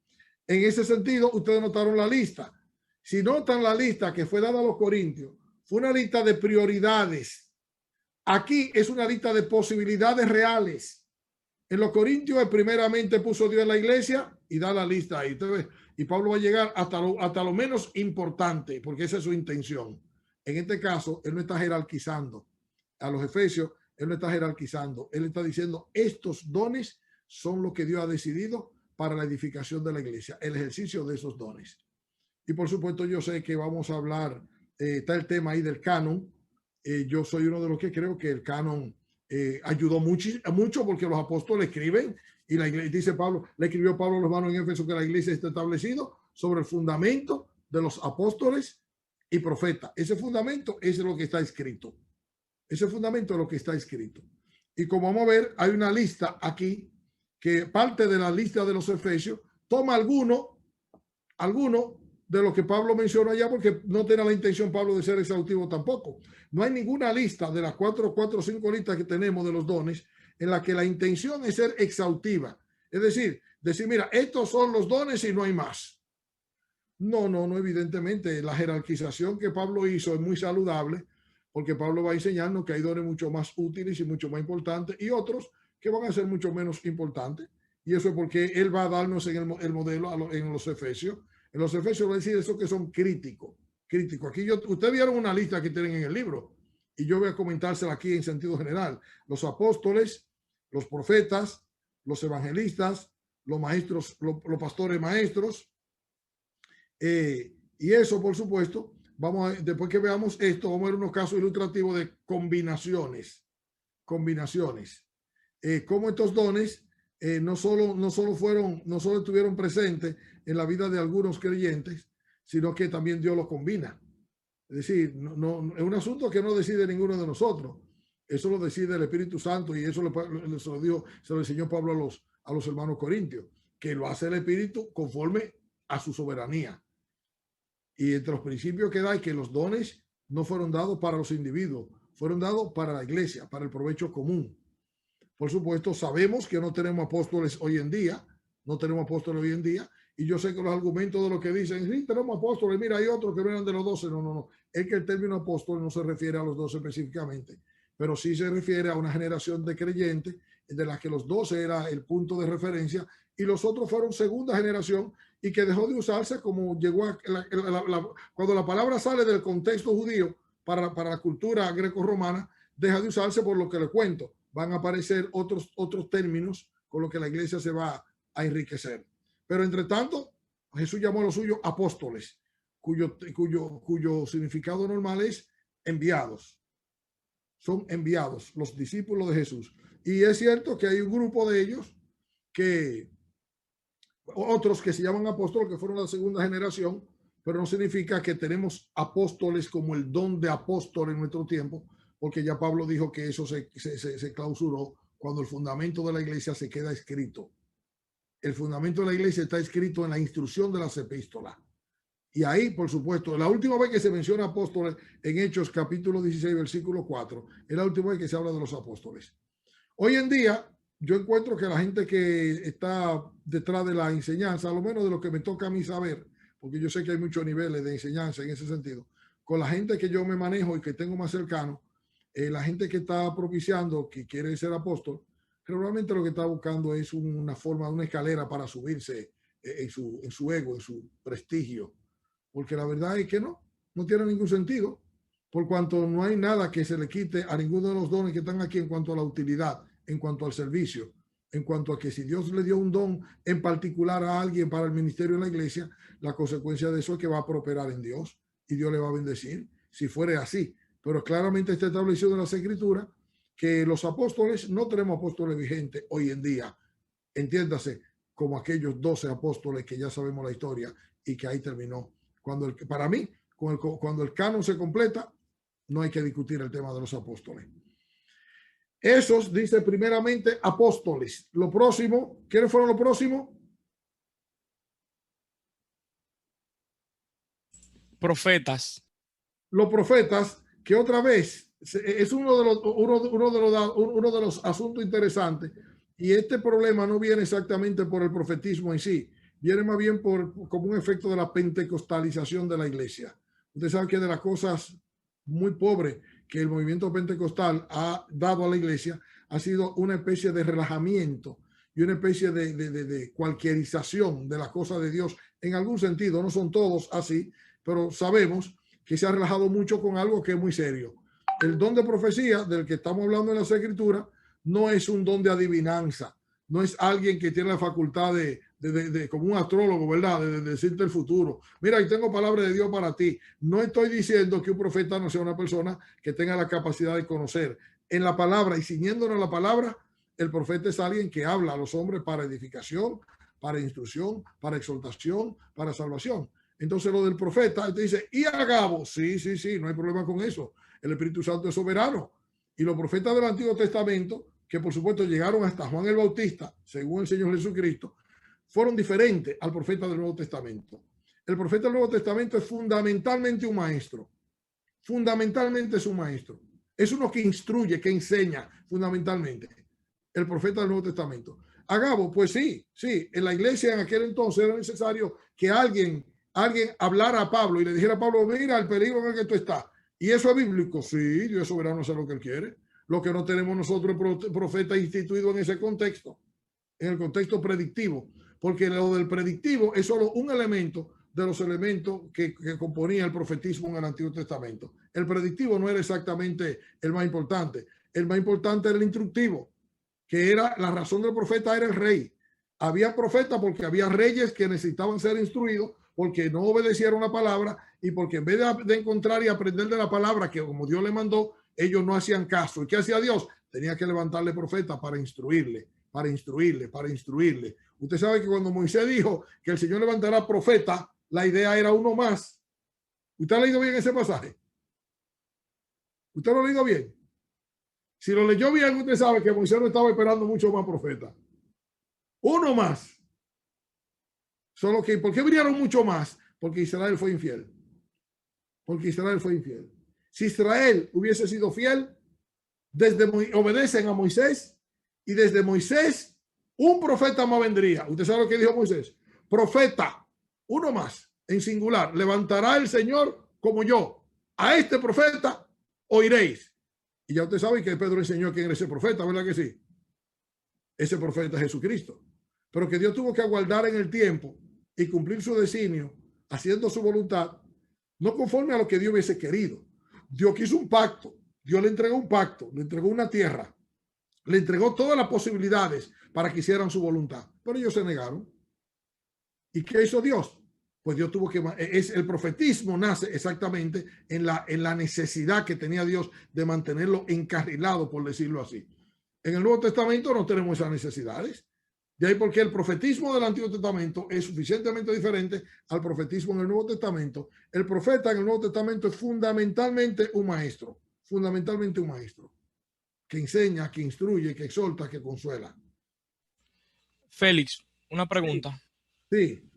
En ese sentido, ustedes notaron la lista. Si notan la lista que fue dada a los corintios, fue una lista de prioridades. Aquí es una lista de posibilidades reales. En los corintios, primeramente puso Dios en la iglesia y da la lista ahí. Entonces, y Pablo va a llegar hasta lo menos importante, porque esa es su intención. En este caso, él no está jerarquizando. A los efesios, él no está jerarquizando. Él está diciendo, estos dones son lo que Dios ha decidido para la edificación de la iglesia, el ejercicio de esos dones. Y por supuesto, yo sé que vamos a hablar, está el tema ahí del canon. Yo soy uno de los que creo que el canon ayudó mucho porque los apóstoles escriben y la iglesia, dice Pablo, le escribió Pablo a los hermanos en Éfeso que la iglesia está establecido sobre el fundamento de los apóstoles y profetas. Ese fundamento es lo que está escrito. Ese fundamento es lo que está escrito. Y como vamos a ver, hay una lista aquí que parte de la lista de los efesios toma alguno de lo que Pablo mencionó allá, porque no tiene la intención Pablo de ser exhaustivo tampoco. No hay ninguna lista de las 4 o 5 listas que tenemos de los dones en la que la intención es ser exhaustiva. Es decir, mira, estos son los dones y no hay más. No, evidentemente la jerarquización que Pablo hizo es muy saludable, porque Pablo va a enseñarnos que hay dones mucho más útiles y mucho más importantes y otros que van a ser mucho menos importantes. Y eso es porque él va a darnos en el modelo en los Efesios. En los Efesios va a decir eso que son críticos. Aquí ustedes vieron una lista que tienen en el libro y yo voy a comentársela aquí en sentido general. Los apóstoles, los profetas, los evangelistas, los maestros, los pastores maestros. Y eso, por supuesto, después que veamos esto, vamos a ver unos casos ilustrativos de combinaciones. Cómo estos dones no solo estuvieron presentes en la vida de algunos creyentes, sino que también Dios los combina. Es decir, no es un asunto que no decide ninguno de nosotros. Eso lo decide el Espíritu Santo y eso se lo enseñó Pablo a los hermanos corintios, que lo hace el Espíritu conforme a su soberanía. Y entre los principios que da es que los dones no fueron dados para los individuos, fueron dados para la iglesia, para el provecho común. Por supuesto, sabemos que no tenemos apóstoles hoy en día, y yo sé que los argumentos de lo que dicen, sí, tenemos apóstoles, mira, hay otros que no eran de los 12, no, es que el término apóstol no se refiere a los 12 específicamente, pero sí se refiere a una generación de creyentes de las que los 12 era el punto de referencia y los otros fueron segunda generación y que dejó de usarse como llegó cuando la palabra sale del contexto judío para la cultura greco-romana, deja de usarse por lo que le cuento. Van a aparecer otros términos con los que la iglesia se va a enriquecer. Pero entre tanto, Jesús llamó a los suyos apóstoles, cuyo significado normal es enviados. Son enviados, los discípulos de Jesús. Y es cierto que hay un grupo de ellos otros que se llaman apóstoles, que fueron la segunda generación, pero no significa que tenemos apóstoles como el don de apóstol en nuestro tiempo, porque ya Pablo dijo que eso se clausuró cuando el fundamento de la iglesia se queda escrito. El fundamento de la iglesia está escrito en la instrucción de las epístolas. Y ahí, por supuesto, la última vez que se menciona apóstoles en Hechos capítulo 16, versículo 4, es la última vez que se habla de los apóstoles. Hoy en día, yo encuentro que la gente que está detrás de la enseñanza, a lo menos de lo que me toca a mí saber, porque yo sé que hay muchos niveles de enseñanza en ese sentido, con la gente que yo me manejo y que tengo más cercano, la gente que está propiciando, que quiere ser apóstol, realmente lo que está buscando es una forma, una escalera para subirse en su ego, en su prestigio, porque la verdad es que no tiene ningún sentido, por cuanto no hay nada que se le quite a ninguno de los dones que están aquí en cuanto a la utilidad, en cuanto al servicio, en cuanto a que si Dios le dio un don en particular a alguien para el ministerio en la iglesia, la consecuencia de eso es que va a prosperar en Dios y Dios le va a bendecir, si fuere así. Pero claramente está establecido en las Escrituras que los apóstoles, no tenemos apóstoles vigentes hoy en día, entiéndase, como aquellos 12 apóstoles que ya sabemos la historia y que ahí terminó. Para mí, cuando el canon se completa, no hay que discutir el tema de los apóstoles. Esos, dice primeramente, apóstoles. Lo próximo, ¿quiénes fueron los próximos? Profetas. Los profetas, que otra vez es uno de los asuntos interesantes. Y este problema no viene exactamente por el profetismo en sí, viene más bien como un efecto de la pentecostalización de la iglesia. Usted sabe que de las cosas muy pobres que el movimiento pentecostal ha dado a la iglesia ha sido una especie de relajamiento y una especie de cualquierización de las cosas de Dios en algún sentido. No son todos así, pero sabemos que se ha relajado mucho con algo que es muy serio. El don de profecía del que estamos hablando en las Escrituras no es un don de adivinanza, no es alguien que tiene la facultad como un astrólogo, ¿verdad? De decirte el futuro. Mira, y tengo palabra de Dios para ti. No estoy diciendo que un profeta no sea una persona que tenga la capacidad de conocer. En la palabra y ciñéndonos a la palabra, el profeta es alguien que habla a los hombres para edificación, para instrucción, para exhortación, para salvación. Entonces lo del profeta, te dice, y Agabo, sí, no hay problema con eso. El Espíritu Santo es soberano. Y los profetas del Antiguo Testamento, que por supuesto llegaron hasta Juan el Bautista, según el Señor Jesucristo, fueron diferentes al profeta del Nuevo Testamento. El profeta del Nuevo Testamento es fundamentalmente un maestro. Fundamentalmente es un maestro. Es uno que instruye, que enseña fundamentalmente. El profeta del Nuevo Testamento. Agabo, pues sí, en la iglesia en aquel entonces era necesario que alguien hablara a Pablo y le dijera a Pablo, mira el peligro en el que tú estás. ¿Y eso es bíblico? Sí, Dios es soberano, hace lo que él quiere. Lo que no tenemos nosotros es profeta instituido en ese contexto, en el contexto predictivo, porque lo del predictivo es solo un elemento de los elementos que componía el profetismo en el Antiguo Testamento. El predictivo no era exactamente el más importante. El más importante era el instructivo, que era la razón del profeta, era el rey. Había profetas porque había reyes que necesitaban ser instruidos porque no obedecieron la palabra y porque en vez de encontrar y aprender de la palabra que como Dios le mandó, ellos no hacían caso. ¿Y qué hacía Dios? Tenía que levantarle profeta para instruirle. Usted sabe que cuando Moisés dijo que el Señor levantará profeta, la idea era uno más. ¿Usted ha leído bien ese pasaje? ¿Usted lo ha leído bien? Si lo leyó bien, usted sabe que Moisés no estaba esperando mucho más profeta. Uno más. Solo que, ¿por qué vinieron mucho más? Porque Israel fue infiel. Si Israel hubiese sido fiel, obedecen a Moisés y desde Moisés un profeta más vendría. ¿Usted sabe lo que dijo Moisés? Profeta, uno más, en singular. Levantará el Señor como yo. A este profeta oiréis. Y ya usted sabe que Pedro enseñó quién era ese profeta, ¿verdad que sí? Ese profeta es Jesucristo. Pero que Dios tuvo que aguardar en el tiempo y cumplir su designio, haciendo su voluntad, no conforme a lo que Dios hubiese querido. Dios quiso un pacto. Dios le entregó un pacto, le entregó una tierra, le entregó todas las posibilidades para que hicieran su voluntad. Pero ellos se negaron. ¿Y qué hizo Dios? Pues Dios tuvo que... el profetismo nace exactamente en la necesidad que tenía Dios de mantenerlo encarrilado, por decirlo así. En el Nuevo Testamento no tenemos esas necesidades. De ahí porque el profetismo del Antiguo Testamento es suficientemente diferente al profetismo en el Nuevo Testamento. El profeta en el Nuevo Testamento es fundamentalmente un maestro. Fundamentalmente un maestro. Que enseña, que instruye, que exhorta, que consuela. Félix, una pregunta. Sí.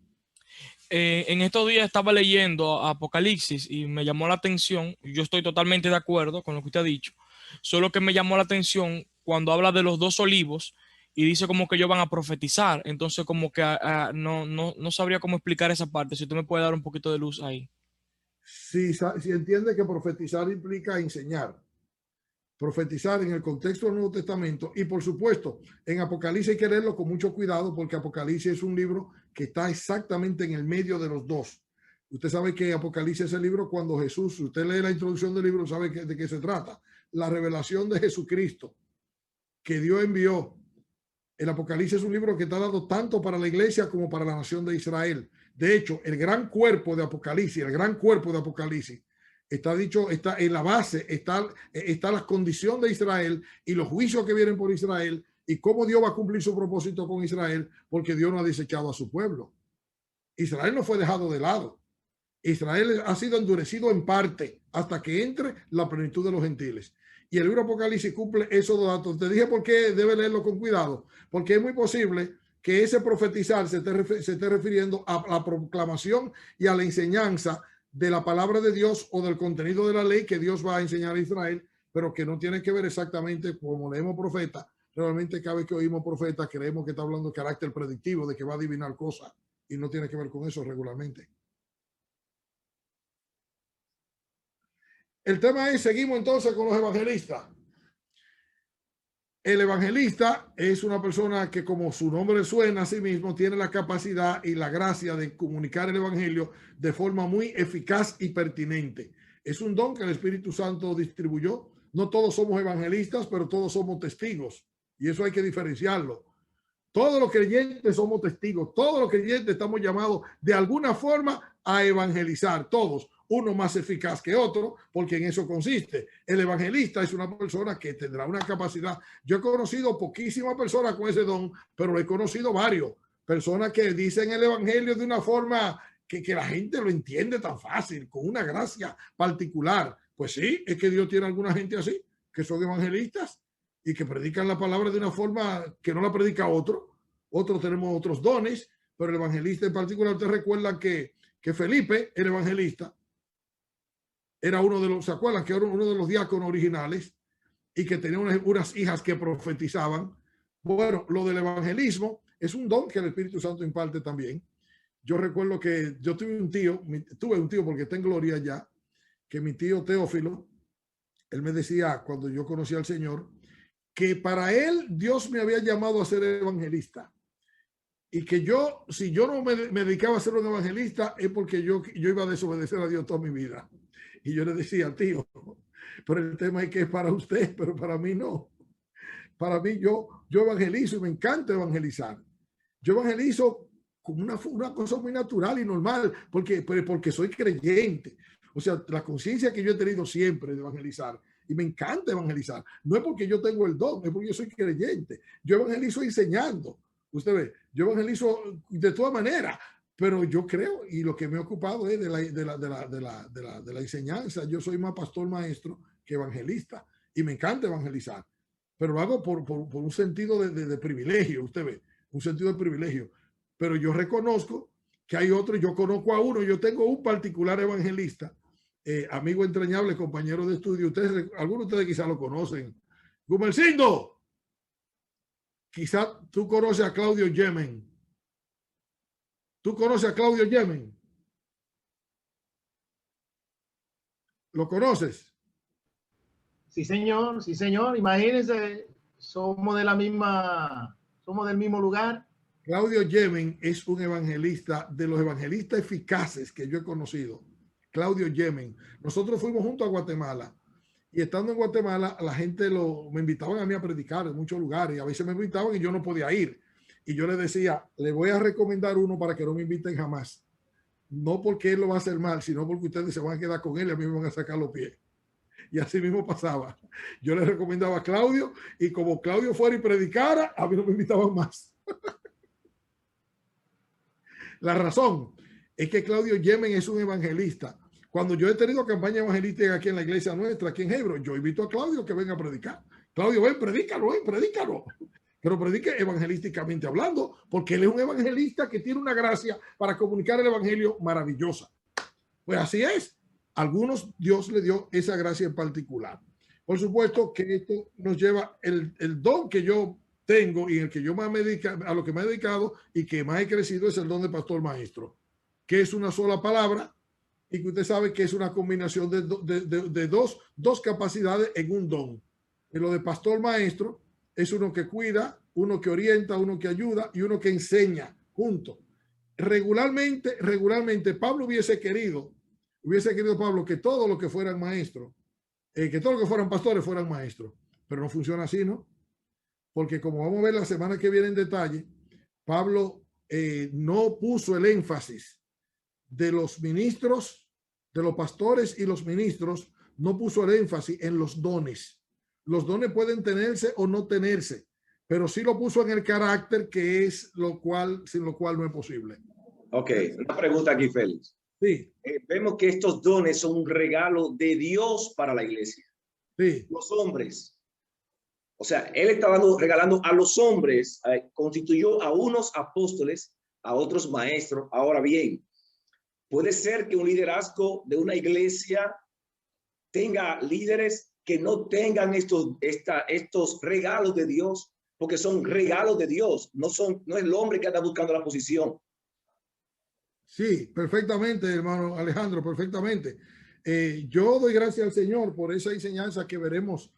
En estos días estaba leyendo Apocalipsis y me llamó la atención. Yo estoy totalmente de acuerdo con lo que usted ha dicho. Solo que me llamó la atención cuando habla de los 2 olivos y dice como que ellos van a profetizar. Entonces como que no sabría cómo explicar esa parte. Si usted me puede dar un poquito de luz ahí. Si entiende que profetizar implica enseñar. Profetizar en el contexto del Nuevo Testamento y por supuesto en Apocalipsis hay que leerlo con mucho cuidado porque Apocalipsis es un libro que está exactamente en el medio de los dos. Usted sabe que Apocalipsis es el libro cuando Jesús, si usted lee la introducción del libro, sabe de qué se trata. La revelación de Jesucristo que Dios envió. El Apocalipsis es un libro que está dado tanto para la iglesia como para la nación de Israel. De hecho, el gran cuerpo de Apocalipsis, está dicho, está en la base, está la condición de Israel y los juicios que vienen por Israel y cómo Dios va a cumplir su propósito con Israel, porque Dios no ha desechado a su pueblo. Israel no fue dejado de lado. Israel ha sido endurecido en parte hasta que entre la plenitud de los gentiles. Y el libro Apocalipsis cumple esos 2 datos. Te dije por qué debe leerlo con cuidado, porque es muy posible que ese profetizar se esté refiriendo a la proclamación y a la enseñanza de la palabra de Dios o del contenido de la ley que Dios va a enseñar a Israel, pero que no tiene que ver exactamente como leemos profeta. Realmente cada vez que oímos profeta creemos que está hablando de carácter predictivo, de que va a adivinar cosas y no tiene que ver con eso regularmente. El tema es, seguimos entonces con los evangelistas. El evangelista es una persona que, como su nombre suena a sí mismo, tiene la capacidad y la gracia de comunicar el evangelio de forma muy eficaz y pertinente. Es un don que el Espíritu Santo distribuyó. No todos somos evangelistas, pero todos somos testigos. Y eso hay que diferenciarlo. Todos los creyentes somos testigos. Todos los creyentes estamos llamados de alguna forma a evangelizar. Todos. Uno más eficaz que otro, porque en eso consiste. El evangelista es una persona que tendrá una capacidad. Yo he conocido poquísimas personas con ese don, pero he conocido varios. Personas que dicen el evangelio de una forma que la gente lo entiende tan fácil, con una gracia particular. Pues sí, es que Dios tiene alguna gente así, que son evangelistas y que predican la palabra de una forma que no la predica otro. Otros tenemos otros dones, pero el evangelista en particular, usted recuerda que que Felipe, el evangelista, era uno de los, ¿se acuerdan? Que era uno de los diáconos originales y que tenía unas hijas que profetizaban. Bueno, lo del evangelismo es un don que el Espíritu Santo imparte también. Yo recuerdo que yo tuve un tío porque está en gloria ya, que mi tío Teófilo, él me decía cuando yo conocí al Señor, que para él Dios me había llamado a ser evangelista. Y que yo, si yo no me dedicaba a ser un evangelista, es porque yo iba a desobedecer a Dios toda mi vida. Y yo le decía, tío, pero el tema es que es para usted, pero para mí no. Para mí yo evangelizo y me encanta evangelizar. Yo evangelizo como una cosa muy natural y normal, porque soy creyente. O sea, la conciencia que yo he tenido siempre de evangelizar, y me encanta evangelizar. No es porque yo tengo el don, es porque yo soy creyente. Yo evangelizo enseñando. Usted ve, yo evangelizo de todas maneras, pero yo creo, y lo que me he ocupado es de la enseñanza. Yo soy más pastor maestro que evangelista, y me encanta evangelizar, pero lo hago por un sentido de privilegio. Usted ve, un sentido de privilegio. Pero yo reconozco que hay otros, yo conozco a uno, yo tengo un particular evangelista, amigo entrañable, compañero de estudio. Algunos de ustedes quizás lo conocen. Gumercindo, quizás tú conoces a Claudio Yemen. ¿Tú conoces a Claudio Yemen? ¿Lo conoces? Sí, señor, sí, señor. Imagínense, somos del mismo lugar. Claudio Yemen es un evangelista, de los evangelistas eficaces que yo he conocido. Claudio Yemen. Nosotros fuimos juntos a Guatemala, y estando en Guatemala, la gente me invitaban a mí a predicar en muchos lugares, y a veces me invitaban y yo no podía ir. Y yo le decía, le voy a recomendar uno para que no me inviten jamás. No porque él lo va a hacer mal, sino porque ustedes se van a quedar con él y a mí me van a sacar los pies. Y así mismo pasaba. Yo le recomendaba a Claudio, y como Claudio fuera y predicara, a mí no me invitaban más. La razón es que Claudio Yemen es un evangelista. Cuando yo he tenido campaña evangelística aquí en la iglesia nuestra, aquí en Hebron, yo invito a Claudio que venga a predicar. Claudio, ven, predícalo, predícalo. Pero predique evangelísticamente hablando, porque él es un evangelista que tiene una gracia para comunicar el evangelio maravillosa. Pues así es. A algunos Dios le dio esa gracia en particular. Por supuesto que esto nos lleva el don que yo tengo y el que yo más a lo que me he dedicado y que más he crecido es el don de pastor maestro, que es una sola palabra y que usted sabe que es una combinación de dos capacidades en un don. En lo de pastor maestro es uno que cuida, uno que orienta, uno que ayuda y uno que enseña junto. Regularmente Pablo hubiese querido Pablo que todos los que fueran maestros, que todos los que fueran pastores fueran maestros, pero no funciona así, ¿no? Porque como vamos a ver la semana que viene en detalle, Pablo no puso el énfasis de los ministros, de los pastores y los ministros, no puso el énfasis en los dones. Los dones pueden tenerse o no tenerse, pero sí lo puso en el carácter, que es sin lo cual no es posible. Ok, una pregunta aquí, Félix. Sí. Vemos que estos dones son un regalo de Dios para la iglesia. Sí. Los hombres. O sea, él está regalando a los hombres, constituyó a unos apóstoles, a otros maestros. Ahora bien, puede ser que un liderazgo de una iglesia tenga líderes que no tengan estos regalos de Dios, porque son regalos de Dios, no es el hombre que anda buscando la posición. Sí, perfectamente, hermano Alejandro, perfectamente. Yo doy gracias al Señor por esa enseñanza que veremos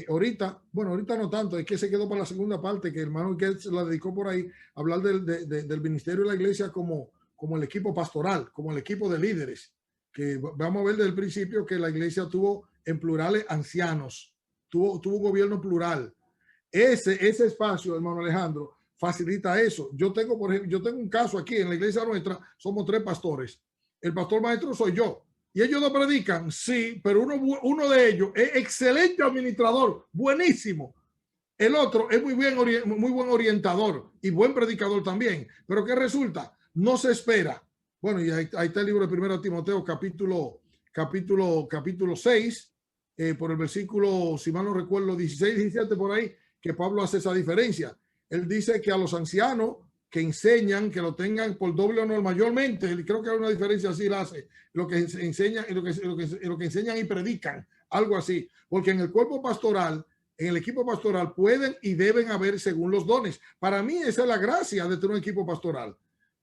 ahorita. Bueno, ahorita no tanto, es que se quedó para la segunda parte, que el hermano que se la dedicó por ahí, a hablar del ministerio de la iglesia como el equipo pastoral, como el equipo de líderes, que vamos a ver desde el principio que la iglesia tuvo en plurales ancianos, tuvo un gobierno plural. Ese espacio, hermano Alejandro, facilita eso. Yo tengo, por ejemplo, un caso aquí en la iglesia nuestra, somos 3 pastores. El pastor maestro soy yo. Y ellos no predican, sí, pero uno de ellos es excelente administrador, buenísimo. El otro es muy buen orientador y buen predicador también. Pero ¿qué resulta? No se espera. Bueno, y ahí está el libro de 1 Timoteo, capítulo 6, por el versículo, si mal no recuerdo, 16, 17 por ahí, que Pablo hace esa diferencia. Él dice que a los ancianos que enseñan, que lo tengan por doble honor mayormente. Creo que hay una diferencia así la hace, lo que enseñan, lo que enseñan y predican, algo así. Porque en el cuerpo pastoral, en el equipo pastoral pueden y deben haber según los dones. Para mí esa es la gracia de tener un equipo pastoral,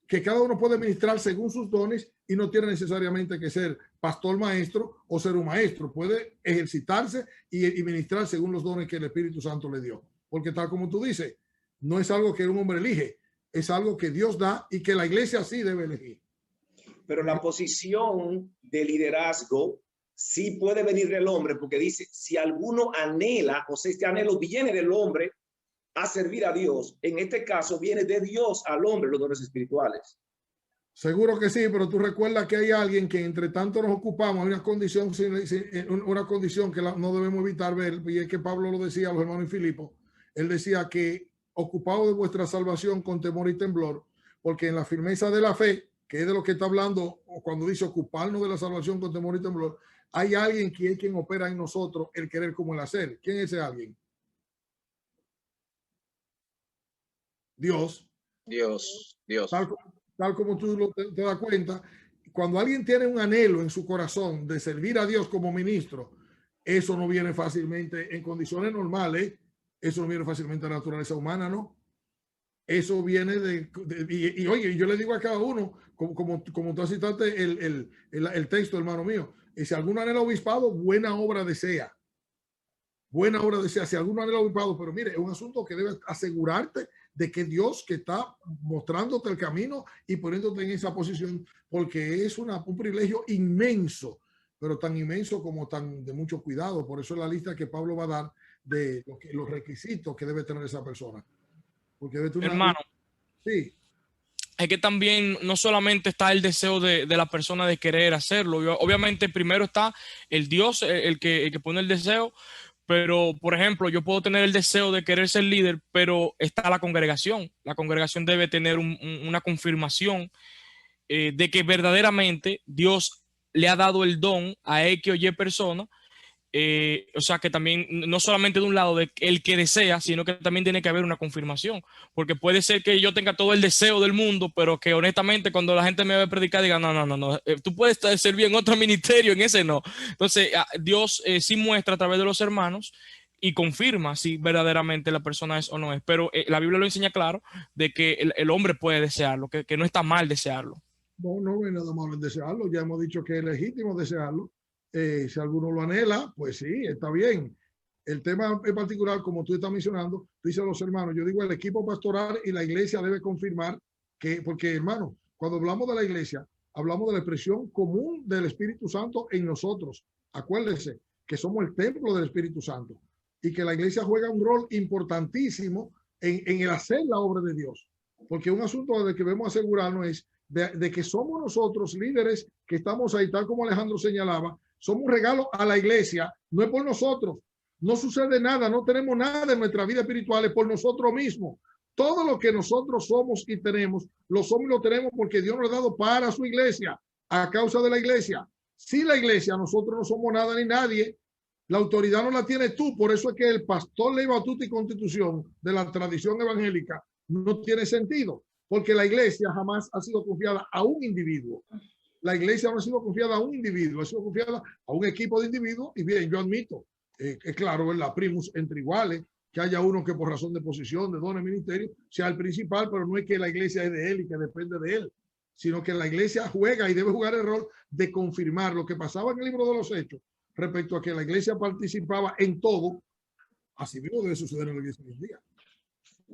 que cada uno puede ministrar según sus dones y no tiene necesariamente que ser pastor maestro o ser un maestro. Puede ejercitarse y ministrar según los dones que el Espíritu Santo le dio. Porque tal como tú dices, no es algo que un hombre elige, es algo que Dios da y que la iglesia sí debe elegir. Pero la posición de liderazgo sí puede venir del hombre, porque dice, si alguno anhela, o sea, este anhelo viene del hombre a servir a Dios. En este caso viene de Dios al hombre los dones espirituales. Seguro que sí, pero tú recuerdas que hay alguien que entre tanto nos ocupamos, hay una condición que no debemos evitar ver, y es que Pablo lo decía a los hermanos en Filipo. Él decía que ocupado de vuestra salvación con temor y temblor, porque en la firmeza de la fe, que es de lo que está hablando cuando dice ocuparnos de la salvación con temor y temblor, hay alguien que es quien opera en nosotros el querer como el hacer. ¿Quién es ese alguien? Dios. Dios. Tal como tú te das cuenta, cuando alguien tiene un anhelo en su corazón de servir a Dios como ministro, eso no viene fácilmente en condiciones normales. Eso no viene fácilmente a la naturaleza humana, ¿no? Eso viene y oye, yo le digo a cada uno, como tú citaste el texto, hermano mío, y si alguno anhela obispado, buena obra desea. Buena obra desea. Si alguno anhela obispado, pero mire, es un asunto que debes asegurarte de que Dios que está mostrándote el camino y poniéndote en esa posición, porque es un privilegio inmenso, pero tan inmenso como tan de mucho cuidado. Por eso es la lista que Pablo va a dar de los requisitos que debe tener esa persona. Porque debe tener hermano, sí. Es que también no solamente está el deseo de la persona de querer hacerlo. Obviamente primero está el Dios, el que pone el deseo, pero por ejemplo yo puedo tener el deseo de querer ser líder, pero está la congregación. La congregación debe tener una confirmación de que verdaderamente Dios le ha dado el don a X o Y persona. O sea que también no solamente de un lado de el que desea, sino que también tiene que haber una confirmación, porque puede ser que yo tenga todo el deseo del mundo, pero que honestamente cuando la gente me ve predicar diga no, tú puedes servir en otro ministerio, en ese no. Entonces Dios sí muestra a través de los hermanos y confirma si verdaderamente la persona es o no es, pero la Biblia lo enseña claro de que el hombre puede desearlo, que no está mal desearlo. No hay nada malo en desearlo, ya hemos dicho que es legítimo desearlo. Si alguno lo anhela, pues sí, está bien. El tema en particular, como tú estás mencionando, tú dices a los hermanos, yo digo el equipo pastoral y la iglesia debe confirmar que, porque hermano, cuando hablamos de la iglesia, hablamos de la expresión común del Espíritu Santo en nosotros. Acuérdense que somos el templo del Espíritu Santo y que la iglesia juega un rol importantísimo en el hacer la obra de Dios. Porque un asunto de que debemos asegurarnos es de que somos nosotros líderes que estamos ahí, tal como Alejandro señalaba. Somos un regalo a la iglesia, no es por nosotros. No sucede nada, no tenemos nada en nuestra vida espiritual, es por nosotros mismos. Todo lo que nosotros somos y tenemos, lo somos y lo tenemos porque Dios nos ha dado para su iglesia, a causa de la iglesia. Sin la iglesia, nosotros no somos nada ni nadie. La autoridad no la tienes tú. Por eso es que el pastor Ley Batuta y Constitución de la tradición evangélica no tiene sentido, porque la iglesia jamás ha sido confiada a un individuo. La iglesia no ha sido confiada a un individuo, ha sido confiada a un equipo de individuos. Y bien, yo admito, es claro, ¿verdad? Primus entre iguales, que haya uno que por razón de posición, de dones, ministerio, sea el principal, pero no es que la iglesia es de él y que depende de él, sino que la iglesia juega y debe jugar el rol de confirmar lo que pasaba en el libro de los Hechos respecto a que la iglesia participaba en todo. Así mismo debe suceder en la iglesia hoy en día.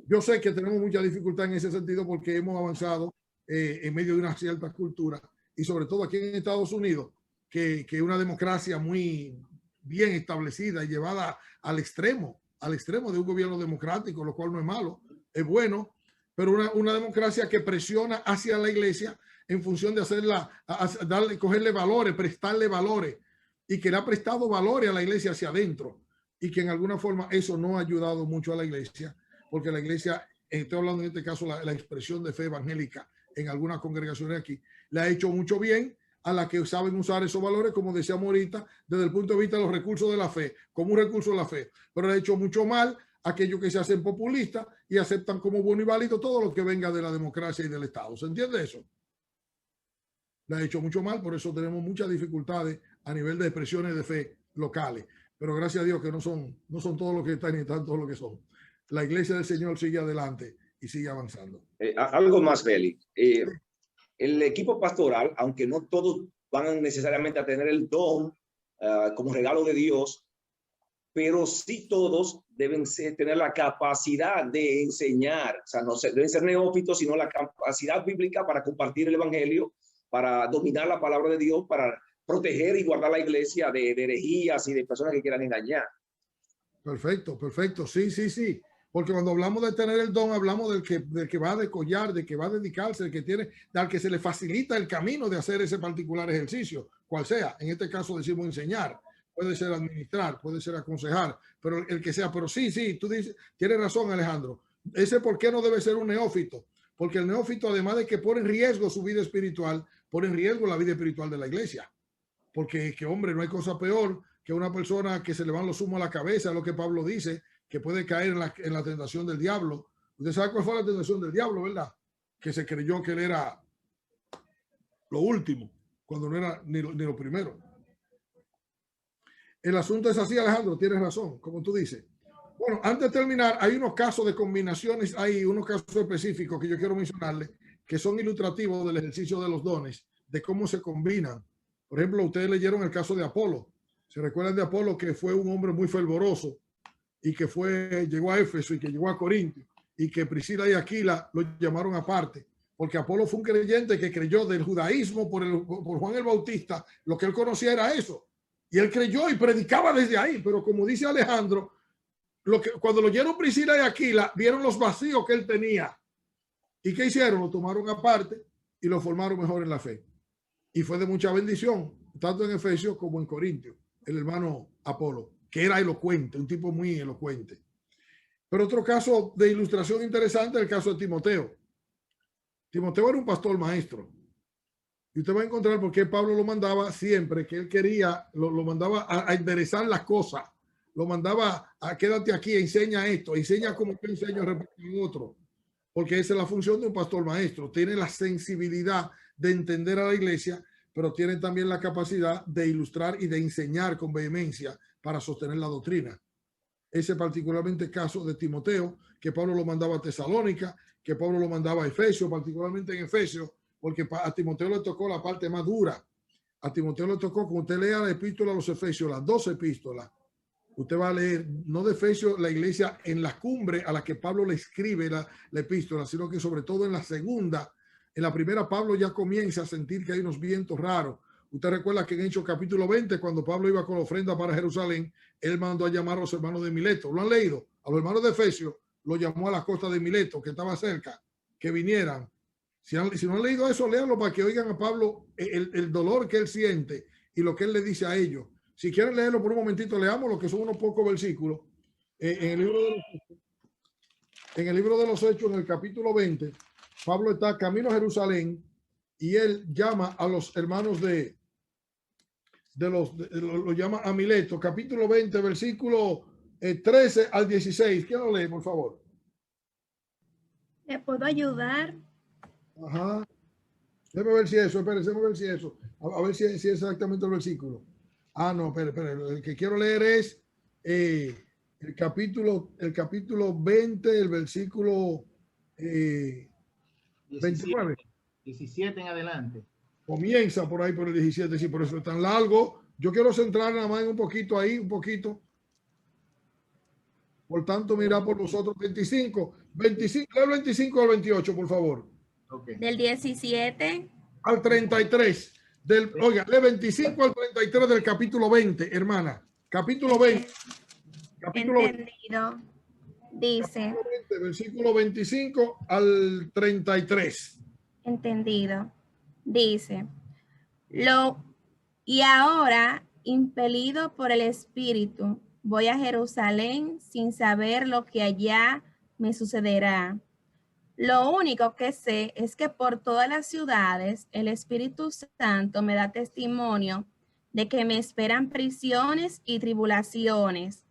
Yo sé que tenemos mucha dificultad en ese sentido porque hemos avanzado en medio de una cierta cultura, y sobre todo aquí en Estados Unidos, que es una democracia muy bien establecida y llevada al extremo de un gobierno democrático, lo cual no es malo, es bueno, pero una democracia que presiona hacia la iglesia en función de hacerla, cogerle valores, prestarle valores, y que le ha prestado valores a la iglesia hacia adentro, y que en alguna forma eso no ha ayudado mucho a la iglesia, porque la iglesia, estoy hablando en este caso la expresión de fe evangélica en algunas congregaciones aquí, le ha hecho mucho bien a las que saben usar esos valores, como decíamos ahorita, desde el punto de vista de los recursos de la fe, como un recurso de la fe, pero le ha hecho mucho mal aquellos que se hacen populistas y aceptan como bueno y válido todo lo que venga de la democracia y del Estado. ¿Se entiende eso? Le ha hecho mucho mal, por eso tenemos muchas dificultades a nivel de expresiones de fe locales. Pero gracias a Dios que no son todos los que están ni están todos los que son. La iglesia del Señor sigue adelante y sigue avanzando. Algo más, Félix. El equipo pastoral, aunque no todos van necesariamente a tener el don como regalo de Dios, pero sí todos deben tener la capacidad de enseñar. O sea, no deben ser neófitos, sino la capacidad bíblica para compartir el evangelio, para dominar la palabra de Dios, para proteger y guardar la iglesia de herejías y de personas que quieran engañar. Perfecto, perfecto. Sí, sí, sí. Porque cuando hablamos de tener el don, hablamos del que va a decollar, de que va a dedicarse, al que se le facilita el camino de hacer ese particular ejercicio, cual sea. En este caso decimos enseñar, puede ser administrar, puede ser aconsejar, pero el que sea. Pero sí, tú dices, tienes razón, Alejandro. Ese por qué no debe ser un neófito. Porque el neófito, además de que pone en riesgo su vida espiritual, pone en riesgo la vida espiritual de la iglesia. Porque, hombre, no hay cosa peor que una persona que se le van los humos a la cabeza, lo que Pablo dice, que puede caer en la tentación del diablo. Usted sabe cuál fue la tentación del diablo, ¿verdad? Que se creyó que él era lo último, cuando no era ni lo primero. El asunto es así, Alejandro, tienes razón, como tú dices. Bueno, antes de terminar, hay unos casos de combinaciones, hay unos casos específicos que yo quiero mencionarles, que son ilustrativos del ejercicio de los dones, de cómo se combinan. Por ejemplo, ustedes leyeron el caso de Apolo. ¿Se recuerdan de Apolo, que fue un hombre muy fervoroso y que llegó a Éfeso y que llegó a Corinto, y que Priscila y Aquila lo llamaron aparte? Porque Apolo fue un creyente que creyó del judaísmo por Juan el Bautista. Lo que él conocía era eso. Y él creyó y predicaba desde ahí. Pero como dice Alejandro, cuando lo oyeron Priscila y Aquila, vieron los vacíos que él tenía. ¿Y qué hicieron? Lo tomaron aparte y lo formaron mejor en la fe. Y fue de mucha bendición, tanto en Efesios como en Corintios, el hermano Apolo, que era elocuente, un tipo muy elocuente. Pero otro caso de ilustración interesante es el caso de Timoteo. Timoteo era un pastor maestro. Y usted va a encontrar por qué Pablo lo mandaba siempre, que él quería, lo mandaba a enderezar las cosas. Lo mandaba a quédate aquí, enseña esto, enseña como que enseño en otro. Porque esa es la función de un pastor maestro. Tiene la sensibilidad de entender a la iglesia, pero tiene también la capacidad de ilustrar y de enseñar con vehemencia para sostener la doctrina. Ese particularmente caso de Timoteo, que Pablo lo mandaba a Tesalónica, que Pablo lo mandaba a Efesios, particularmente en Efesios, porque a Timoteo le tocó la parte más dura. A Timoteo le tocó, cuando usted lea la epístola a los Efesios, las 12 epístolas, usted va a leer, no de Efesios, la iglesia en la cumbre a la que Pablo le escribe la epístola, sino que sobre todo en la segunda. En la primera, Pablo ya comienza a sentir que hay unos vientos raros. Usted recuerda que en Hechos capítulo 20, cuando Pablo iba con la ofrenda para Jerusalén, él mandó a llamar a los hermanos de Mileto. ¿Lo han leído? A los hermanos de Efesios lo llamó a la costa de Mileto, que estaba cerca, que vinieran. Si no han leído eso, léanlo para que oigan a Pablo el dolor que él siente y lo que él le dice a ellos. Si quieren leerlo por un momentito, leamos lo que son unos pocos versículos. En el libro de los Hechos, en el capítulo 20, Pablo está camino a Jerusalén y él llama a los hermanos lo llama a Mileto, capítulo 20, versículo 13 al 16. ¿Quién lo lee, por favor? ¿Le puedo ayudar? Ajá. Déjame ver si eso, espérense, déjame ver si eso. A ver si es exactamente el versículo. Ah, no, espera. El que quiero leer es el capítulo 20, el versículo 29. 17 en adelante. Comienza por ahí por el 17, sí, por eso es tan largo. Yo quiero centrar nada más en un poquito ahí, un poquito. Por tanto, mira por nosotros 25 al 25 al 28, por favor. Okay. Del 17 al 33. Oiga, de 25 al 33 del capítulo 20, hermana. Capítulo 20. Entendido. Dice. Versículo 25 al 33. Entendido. Dice. Y ahora, impelido por el Espíritu, voy a Jerusalén sin saber lo que allá me sucederá. Lo único que sé es que por todas las ciudades el Espíritu Santo me da testimonio de que me esperan prisiones y tribulaciones.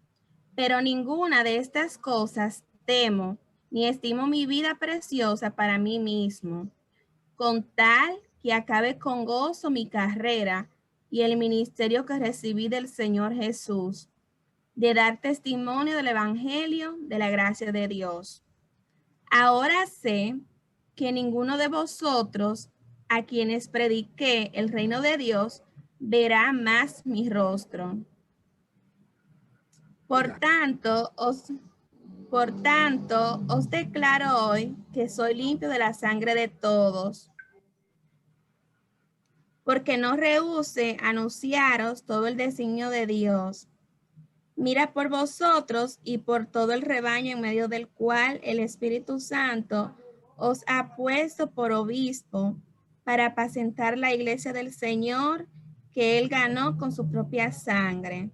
Pero ninguna de estas cosas temo, ni estimo mi vida preciosa para mí mismo, con tal que acabe con gozo mi carrera y el ministerio que recibí del Señor Jesús, de dar testimonio del Evangelio de la gracia de Dios. Ahora sé que ninguno de vosotros, a quienes prediqué el reino de Dios, verá más mi rostro. Por tanto, os declaro hoy que soy limpio de la sangre de todos, porque no rehúse anunciaros todo el designio de Dios. Mira por vosotros y por todo el rebaño en medio del cual el Espíritu Santo os ha puesto por obispo para apacentar la iglesia del Señor que él ganó con su propia sangre.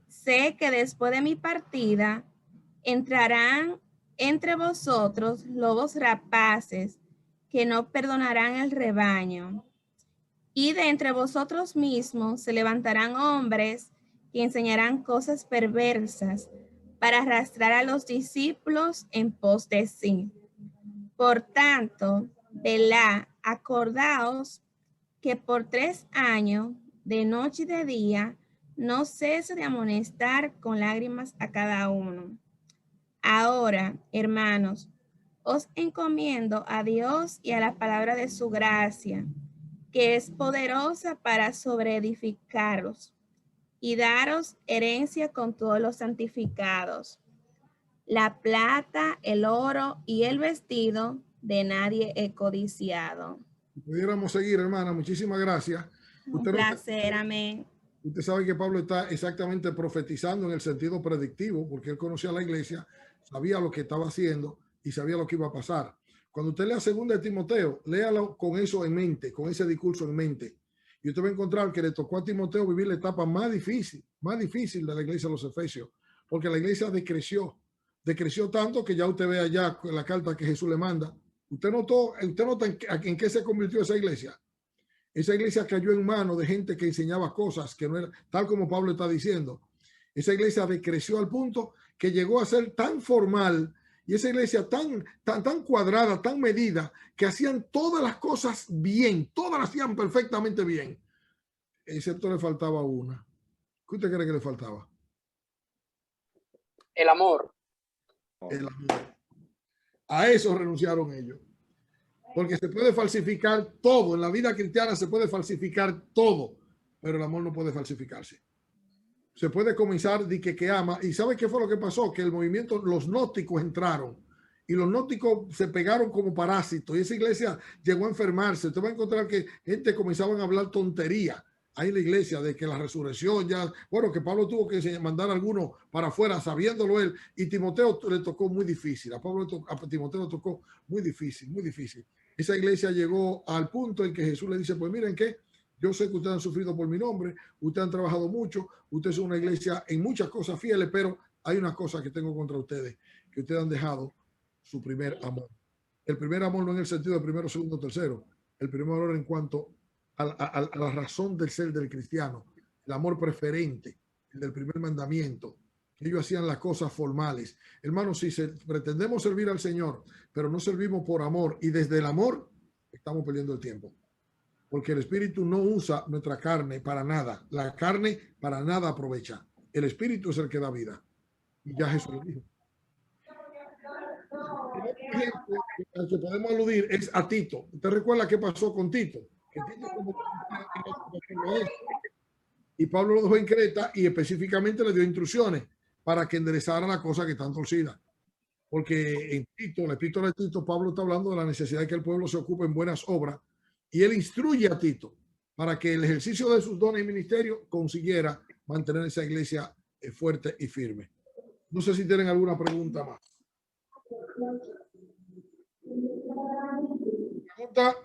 Sé que después de mi partida entrarán entre vosotros lobos rapaces que no perdonarán el rebaño. Y de entre vosotros mismos se levantarán hombres que enseñarán cosas perversas para arrastrar a los discípulos en pos de sí. Por tanto, velad, acordaos que por 3 años, de noche y de día, no cese de amonestar con lágrimas a cada uno. Ahora, hermanos, os encomiendo a Dios y a la palabra de su gracia, que es poderosa para sobreedificaros y daros herencia con todos los santificados. La plata, el oro y el vestido de nadie he codiciado. Pudiéramos seguir, hermana. Muchísimas gracias. Un placer, amén. Usted sabe que Pablo está exactamente profetizando en el sentido predictivo, porque él conocía a la iglesia, sabía lo que estaba haciendo y sabía lo que iba a pasar. Cuando usted lea 2 de Timoteo, léalo con eso en mente, con ese discurso en mente. Y usted va a encontrar que le tocó a Timoteo vivir la etapa más difícil de la iglesia de los Efesios, porque la iglesia decreció tanto que ya usted ve allá la carta que Jesús le manda. Usted nota en qué se convirtió esa iglesia. Esa iglesia cayó en manos de gente que enseñaba cosas que no eran, tal como Pablo está diciendo. Esa iglesia decreció al punto que llegó a ser tan formal y esa iglesia tan cuadrada, tan medida, que hacían todas las cosas bien, todas las hacían perfectamente bien, excepto le faltaba una. ¿Qué usted cree que le faltaba? El amor. El amor. A eso renunciaron ellos. Porque se puede falsificar todo. En la vida cristiana se puede falsificar todo, pero el amor no puede falsificarse. Se puede comenzar de que ama. ¿Y sabe qué fue lo que pasó? Que el movimiento, los gnósticos entraron y los gnósticos se pegaron como parásitos y esa iglesia llegó a enfermarse. Usted va a encontrar que gente comenzaban a hablar tontería ahí en la iglesia de que la resurrección ya, bueno, que Pablo tuvo que mandar a algunos para afuera sabiéndolo él, y Timoteo le tocó muy difícil. A Timoteo le tocó muy difícil, muy difícil. Esa iglesia llegó al punto en que Jesús le dice, pues miren que yo sé que ustedes han sufrido por mi nombre, ustedes han trabajado mucho, ustedes son una iglesia en muchas cosas fieles, pero hay una cosa que tengo contra ustedes, que ustedes han dejado su primer amor. El primer amor no en el sentido de primero, segundo, tercero. El primer amor en cuanto a la razón del ser del cristiano, el amor preferente, el del primer mandamiento. Ellos hacían las cosas formales. Hermanos, si pretendemos servir al Señor, pero no servimos por amor y desde el amor, estamos perdiendo el tiempo. Porque el Espíritu no usa nuestra carne para nada. La carne para nada aprovecha. El Espíritu es el que da vida. Y ya Jesús lo dijo. El ejemplo al que podemos aludir es a Tito. ¿Usted recuerda qué pasó con Tito? Que Tito y Pablo lo dejó en Creta y específicamente le dio instrucciones para que enderezara la cosa que están torcida. Porque en Tito, en la epístola de Tito, Pablo está hablando de la necesidad de que el pueblo se ocupe en buenas obras y él instruye a Tito para que el ejercicio de sus dones y ministerio consiguiera mantener esa iglesia fuerte y firme. No sé si tienen alguna pregunta más. ¿Pregunta?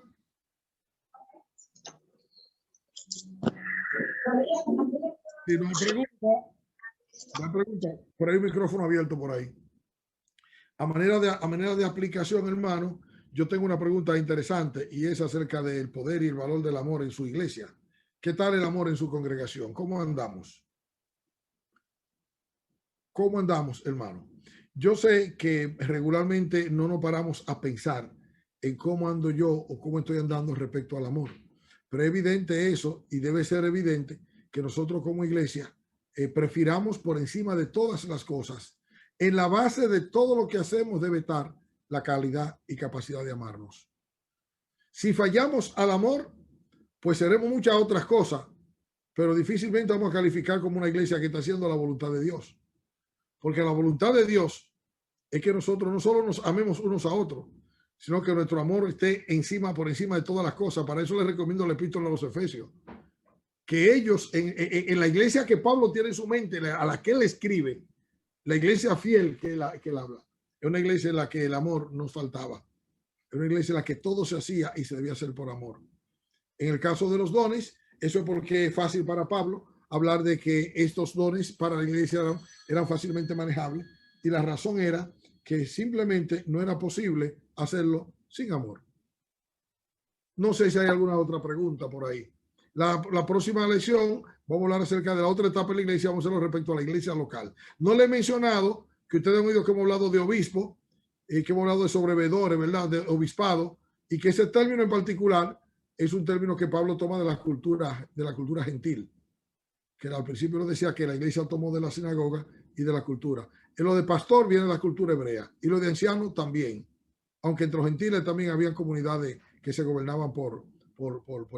Si no hay pregunta, por ahí un micrófono abierto por ahí. A manera de aplicación, hermano, yo tengo una pregunta interesante y es acerca del poder y el valor del amor en su iglesia. ¿Qué tal el amor en su congregación? ¿Cómo andamos? ¿Cómo andamos, hermano? Yo sé que regularmente no nos paramos a pensar en cómo ando yo o cómo estoy andando respecto al amor. Pero es evidente eso y debe ser evidente que nosotros como iglesia prefiramos por encima de todas las cosas. En la base de todo lo que hacemos debe estar la calidad y capacidad de amarnos. Si fallamos al amor, pues seremos muchas otras cosas, pero difícilmente vamos a calificar como una iglesia que está haciendo la voluntad de Dios. Porque la voluntad de Dios es que nosotros no solo nos amemos unos a otros, sino que nuestro amor esté por encima de todas las cosas. Para eso les recomiendo la epístola a los Efesios. Que ellos, en la iglesia que Pablo tiene en su mente, a la que él escribe, la iglesia fiel que él habla, es una iglesia en la que el amor no faltaba. Es una iglesia en la que todo se hacía y se debía hacer por amor. En el caso de los dones, eso es porque es fácil para Pablo hablar de que estos dones para la iglesia eran fácilmente manejables, y la razón era que simplemente no era posible hacerlo sin amor. No sé si hay alguna otra pregunta por ahí. La próxima lección vamos a hablar acerca de la otra etapa de la iglesia, vamos a hacerlo respecto a la iglesia local. No le he mencionado que ustedes han oído que hemos hablado de obispo, que hemos hablado de sobrevedores, ¿verdad? De obispado, y que ese término en particular es un término que Pablo toma de la cultura gentil, que al principio lo decía que la iglesia tomó de la sinagoga y de la cultura. En lo de pastor viene de la cultura hebrea, y lo de anciano también, aunque entre los gentiles también había comunidades que se gobernaban por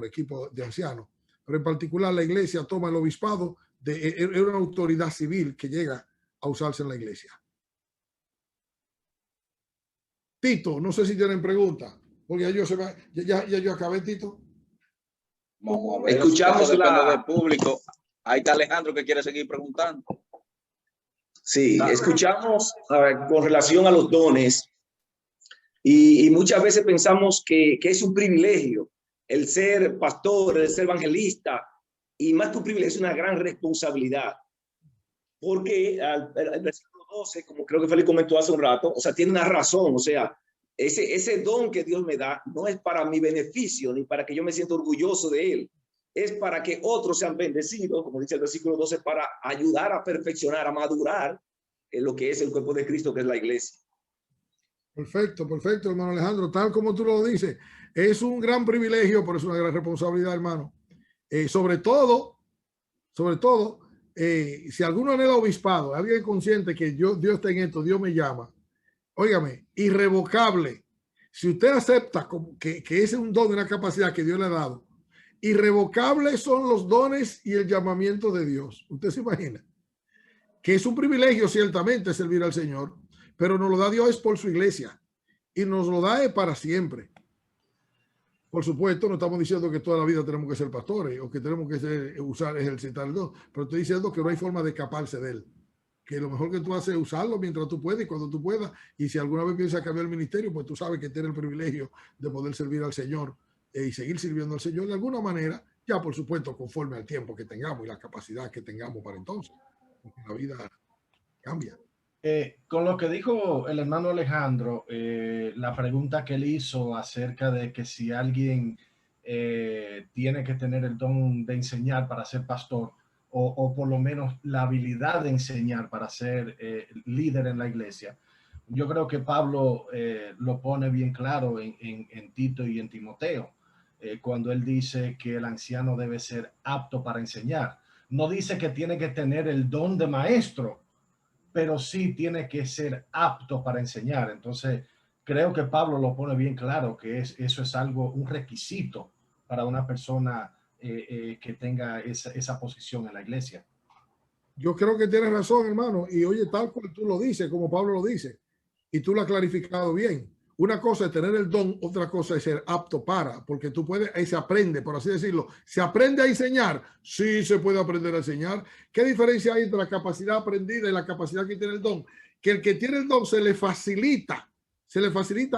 equipo de ancianos. Pero en particular la iglesia toma el obispado, era una autoridad civil que llega a usarse en la iglesia. Tito, no sé si tienen preguntas, porque ya yo acabé, Tito. Vamos a ver, Escuchamos depende del público. Ahí está Alejandro que quiere seguir preguntando. Sí, escuchamos con relación a los dones y muchas veces pensamos que es un privilegio el ser pastor, el ser evangelista, y más que un privilegio es una gran responsabilidad, porque el versículo 12, como creo que Félix comentó hace un rato, o sea, tiene una razón, o sea, ese don que Dios me da no es para mi beneficio ni para que yo me sienta orgulloso de él, es para que otros sean bendecidos, como dice el versículo 12, para ayudar a perfeccionar, a madurar en lo que es el cuerpo de Cristo, que es la iglesia. Perfecto, perfecto, hermano Alejandro. Tal como tú lo dices, es un gran privilegio, pero es una gran responsabilidad, hermano. Sobre todo, si alguno anhela obispado, alguien consciente que Dios está en esto, Dios me llama. Óigame, irrevocable. Si usted acepta que ese es un don, una capacidad que Dios le ha dado, irrevocables son los dones y el llamamiento de Dios. Usted se imagina que es un privilegio ciertamente servir al Señor, pero nos lo da Dios por su iglesia y nos lo da para siempre. Por supuesto, no estamos diciendo que toda la vida tenemos que ser pastores o que tenemos que ejercitar el don, pero estoy diciendo que no hay forma de escaparse de él. Que lo mejor que tú haces es usarlo mientras tú puedes y cuando tú puedas. Y si alguna vez piensas cambiar el ministerio, pues tú sabes que tienes el privilegio de poder servir al Señor y seguir sirviendo al Señor de alguna manera, ya por supuesto conforme al tiempo que tengamos y la capacidad que tengamos para entonces, porque la vida cambia. Con lo que dijo el hermano Alejandro, la pregunta que él hizo acerca de que si alguien tiene que tener el don de enseñar para ser pastor, o por lo menos la habilidad de enseñar para ser líder en la iglesia, yo creo que Pablo lo pone bien claro en Tito y en Timoteo, cuando él dice que el anciano debe ser apto para enseñar. No dice que tiene que tener el don de maestro, pero sí tiene que ser apto para enseñar. Entonces, creo que Pablo lo pone bien claro, que eso es algo, un requisito para una persona que tenga esa posición en la iglesia. Yo creo que tienes razón, hermano, y oye, tal cual tú lo dices, como Pablo lo dice, y tú lo has clarificado bien. Una cosa es tener el don, otra cosa es ser apto para, porque tú puedes, ahí se aprende, por así decirlo. ¿Se aprende a enseñar? Sí, se puede aprender a enseñar. ¿Qué diferencia hay entre la capacidad aprendida y la capacidad que tiene el don? Que el que tiene el don se le facilita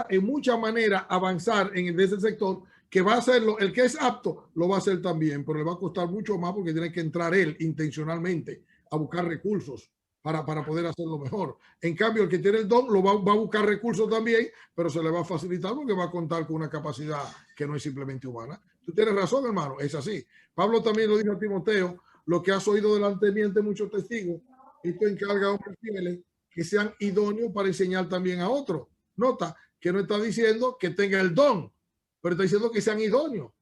en muchas maneras avanzar en ese sector, que va a hacerlo, el que es apto lo va a hacer también, pero le va a costar mucho más porque tiene que entrar él intencionalmente a buscar recursos para poder hacerlo mejor. En cambio, el que tiene el don va a buscar recursos también, pero se le va a facilitar porque va a contar con una capacidad que no es simplemente humana. Tú tienes razón, hermano, es así. Pablo también lo dijo a Timoteo: lo que has oído delante de mí ante muchos testigos, Esto encarga a hombres fieles que sean idóneos para enseñar también a otros. Nota que no está diciendo que tenga el don, pero está diciendo que sean idóneos.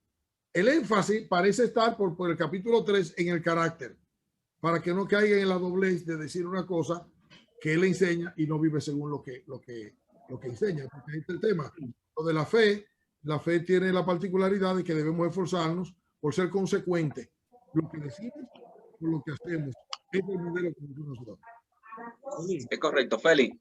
El énfasis parece estar por el capítulo 3 en el carácter, para que no caigan en la doblez de decir una cosa que él enseña y no vive según lo que enseña. Porque este es el tema. Lo de la fe tiene la particularidad de que debemos esforzarnos por ser consecuentes. Lo que decimos con lo que hacemos. Es el modelo que nosotros damos. Es correcto, Félix.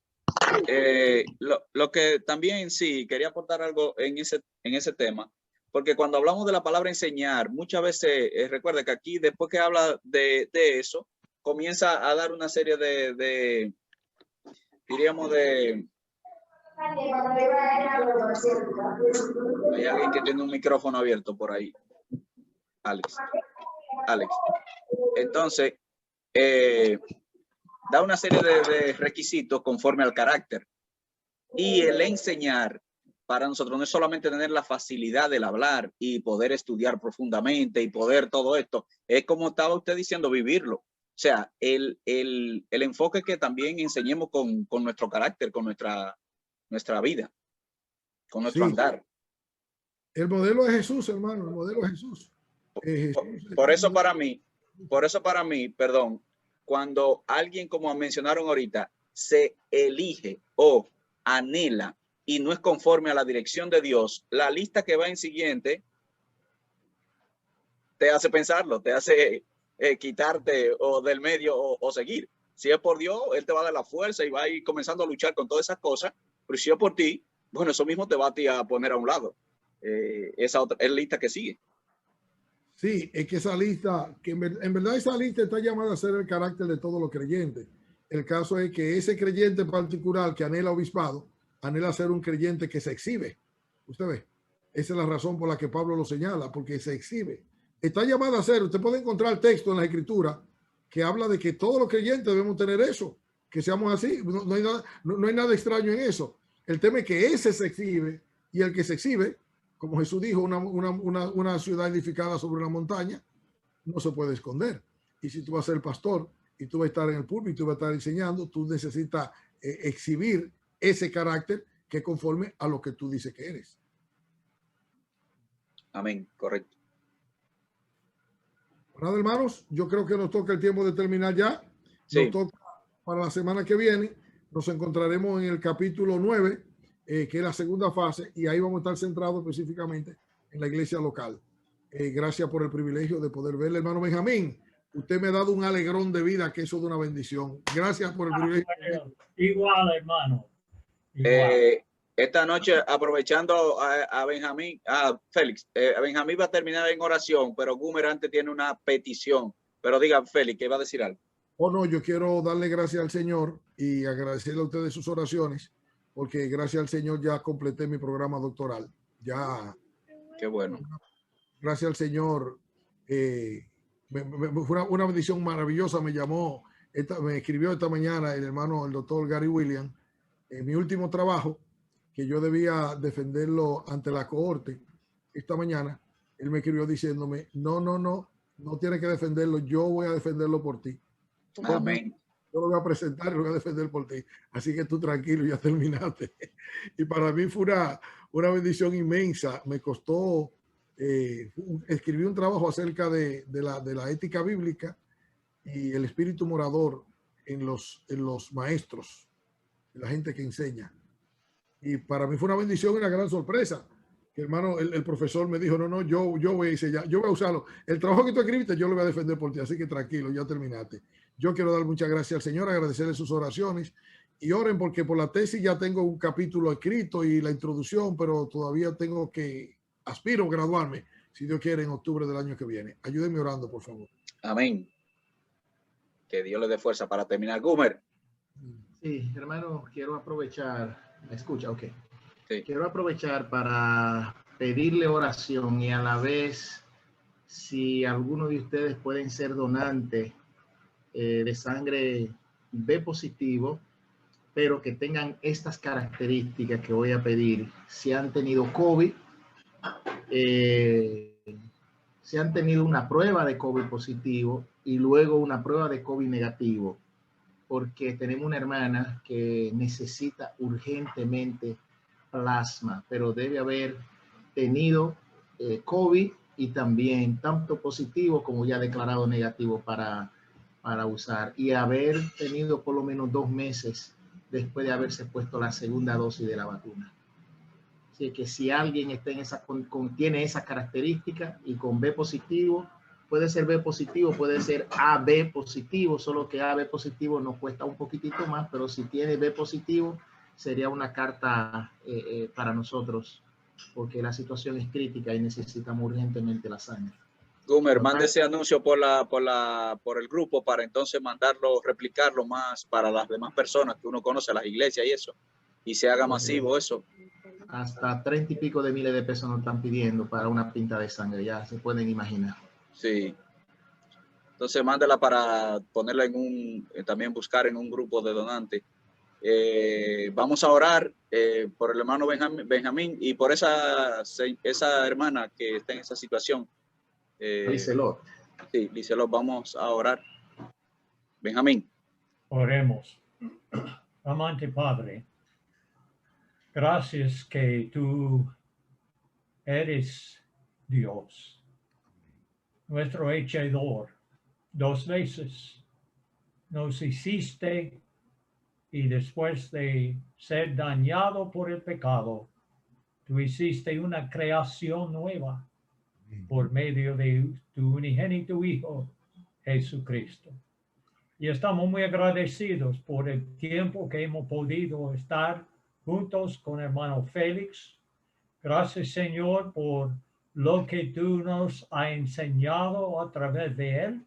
Lo que también sí quería aportar algo en ese tema, porque cuando hablamos de la palabra enseñar, muchas veces recuerda que aquí después que habla de eso, comienza a dar una serie diríamos de... Hay alguien que tiene un micrófono abierto por ahí. Alex. Entonces, da una serie de requisitos conforme al carácter. Y el enseñar para nosotros no es solamente tener la facilidad del hablar y poder estudiar profundamente y poder todo esto, es como estaba usted diciendo, vivirlo. O sea, el enfoque que también enseñemos con nuestro carácter, con nuestra vida, con nuestro andar. El modelo es Jesús, hermano, el modelo es Jesús. Por eso para mí, perdón, cuando alguien, como mencionaron ahorita, se elige o anhela y no es conforme a la dirección de Dios, la lista que va en siguiente te hace pensarlo, te hace quitarte o del medio o seguir. Si es por Dios, Él te va a dar la fuerza y va a ir comenzando a luchar con todas esas cosas, pero si es por ti, bueno, eso mismo te va a ti a poner a un lado. Esa otra es la lista que sigue. Sí, es que esa lista, que en verdad esa lista está llamada a ser el carácter de todos los creyentes. El caso es que ese creyente particular que anhela obispado, anhela ser un creyente que se exhibe. Usted ve, esa es la razón por la que Pablo lo señala, porque se exhibe. Está llamada a ser, usted puede encontrar texto en la Escritura que habla de que todos los creyentes debemos tener eso, que seamos así. No hay nada extraño en eso. El tema es que ese se exhibe y el que se exhibe, como Jesús dijo, una ciudad edificada sobre una montaña, no se puede esconder. Y si tú vas a ser pastor y tú vas a estar en el púlpito y tú vas a estar enseñando, tú necesitas exhibir ese carácter que es conforme a lo que tú dices que eres. Amén, correcto. Nada, hermanos, yo creo que nos toca el tiempo de terminar ya. Sí. Nos toca para la semana que viene. Nos encontraremos en el capítulo 9, que es la segunda fase, y ahí vamos a estar centrados específicamente en la iglesia local. Gracias por el privilegio de poder verle, hermano Benjamín. Usted me ha dado un alegrón de vida, que eso es una bendición. Gracias por el privilegio. Igual, hermano. Igual. Esta noche, aprovechando a Benjamín, a Félix, Benjamín va a terminar en oración, pero Gumer antes tiene una petición. Pero diga, Félix, ¿qué va a decir algo? Oh, no, yo quiero darle gracias al Señor y agradecerle a ustedes sus oraciones, porque gracias al Señor ya completé mi programa doctoral. Ya. Qué bueno. Gracias al Señor. Fue una bendición maravillosa. Me llamó, me escribió esta mañana el hermano, el doctor Gary Williams, en mi último trabajo, que yo debía defenderlo ante la cohorte. Esta mañana, él me escribió diciéndome, no tienes que defenderlo, yo voy a defenderlo por ti. Amén. Yo lo voy a presentar y lo voy a defender por ti. Así que tú tranquilo, ya terminaste. Y para mí fue una bendición inmensa. Me costó, escribí un trabajo acerca de la ética bíblica y el espíritu morador en los maestros, en la gente que enseña. Y para mí fue una bendición y una gran sorpresa. Que hermano, el profesor me dijo, no, yo voy a decir ya, yo voy a usarlo. El trabajo que tú escribiste, yo lo voy a defender por ti. Así que tranquilo, ya terminaste. Yo quiero dar muchas gracias al Señor, agradecerle sus oraciones y oren porque por la tesis ya tengo un capítulo escrito y la introducción, pero todavía tengo que, aspiro a graduarme, si Dios quiere, en octubre del año que viene. Ayúdenme orando, por favor. Amén. Que Dios le dé fuerza para terminar. Gumer. Sí, hermano, quiero aprovechar. ¿Me escucha? Ok. Sí. Quiero aprovechar para pedirle oración y a la vez, si alguno de ustedes pueden ser donantes de sangre B positivo, pero que tengan estas características que voy a pedir. Si han tenido COVID, si han tenido una prueba de COVID positivo y luego una prueba de COVID negativo, porque tenemos una hermana que necesita urgentemente plasma, pero debe haber tenido COVID y también tanto positivo como ya declarado negativo para usar, y haber tenido por lo menos 2 meses después de haberse puesto la segunda dosis de la vacuna. Así que si alguien está en tiene esa característica y con B positivo, puede ser B positivo, puede ser AB positivo, solo que AB positivo nos cuesta un poquitito más, pero si tiene B positivo, sería una carta para nosotros, porque la situación es crítica y necesitamos urgentemente la sangre. Gumer, mande ese anuncio por el grupo para entonces mandarlo, replicarlo más para las demás personas que uno conoce, las iglesias y eso, y se haga masivo eso. Hasta 30 y pico de miles de pesos nos están pidiendo para una pinta de sangre, ya se pueden imaginar. Sí. Entonces mándela para ponerla también buscar en un grupo de donantes. Vamos a orar por el hermano Benjamín y por esa hermana que está en esa situación. Liselot. Sí, Liselot, vamos a orar. Benjamín. Oremos. Amante Padre, gracias que tú eres Dios, nuestro hechedor. 2 veces nos hiciste y después de ser dañado por el pecado, tú hiciste una creación nueva por medio de tu unigénito Hijo, Jesucristo. Y estamos muy agradecidos por el tiempo que hemos podido estar juntos con hermano Félix. Gracias, Señor, por lo que tú nos has enseñado a través de él.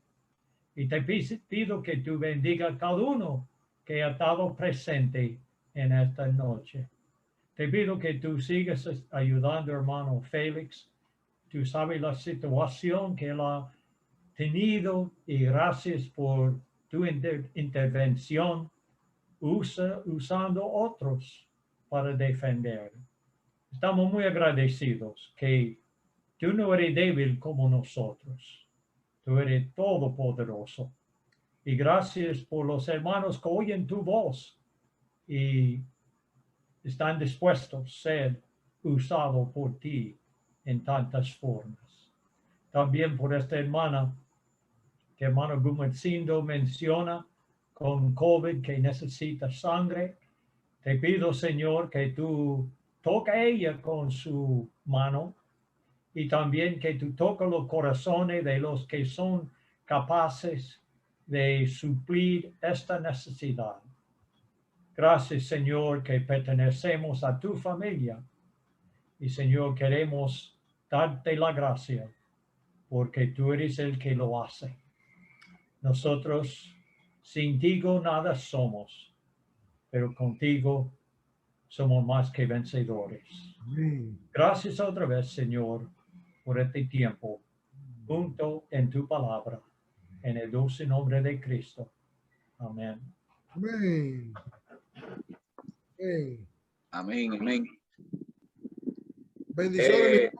Y te pido que tú bendiga a cada uno que ha estado presente en esta noche. Te pido que tú sigas ayudando, hermano Félix. Tú sabes la situación que él ha tenido y gracias por tu intervención usando otros para defender. Estamos muy agradecidos que tú no eres débil como nosotros. Tú eres todopoderoso. Y gracias por los hermanos que oyen tu voz y están dispuestos a ser usados por ti en tantas formas. También por esta hermana que hermano Gumercindo menciona con COVID que necesita sangre. Te pido, Señor, que tú toca a ella con su mano y también que tú toques los corazones de los que son capaces de suplir esta necesidad. Gracias, Señor, que pertenecemos a tu familia. Y, Señor, queremos darte la gracia porque tú eres el que lo hace. Nosotros sin ti nada somos, pero contigo somos más que vencedores. Gracias otra vez, Señor, por este tiempo junto en tu palabra, en el dulce nombre de Cristo. Amén. Amén. Amén, amén. Bendiciones.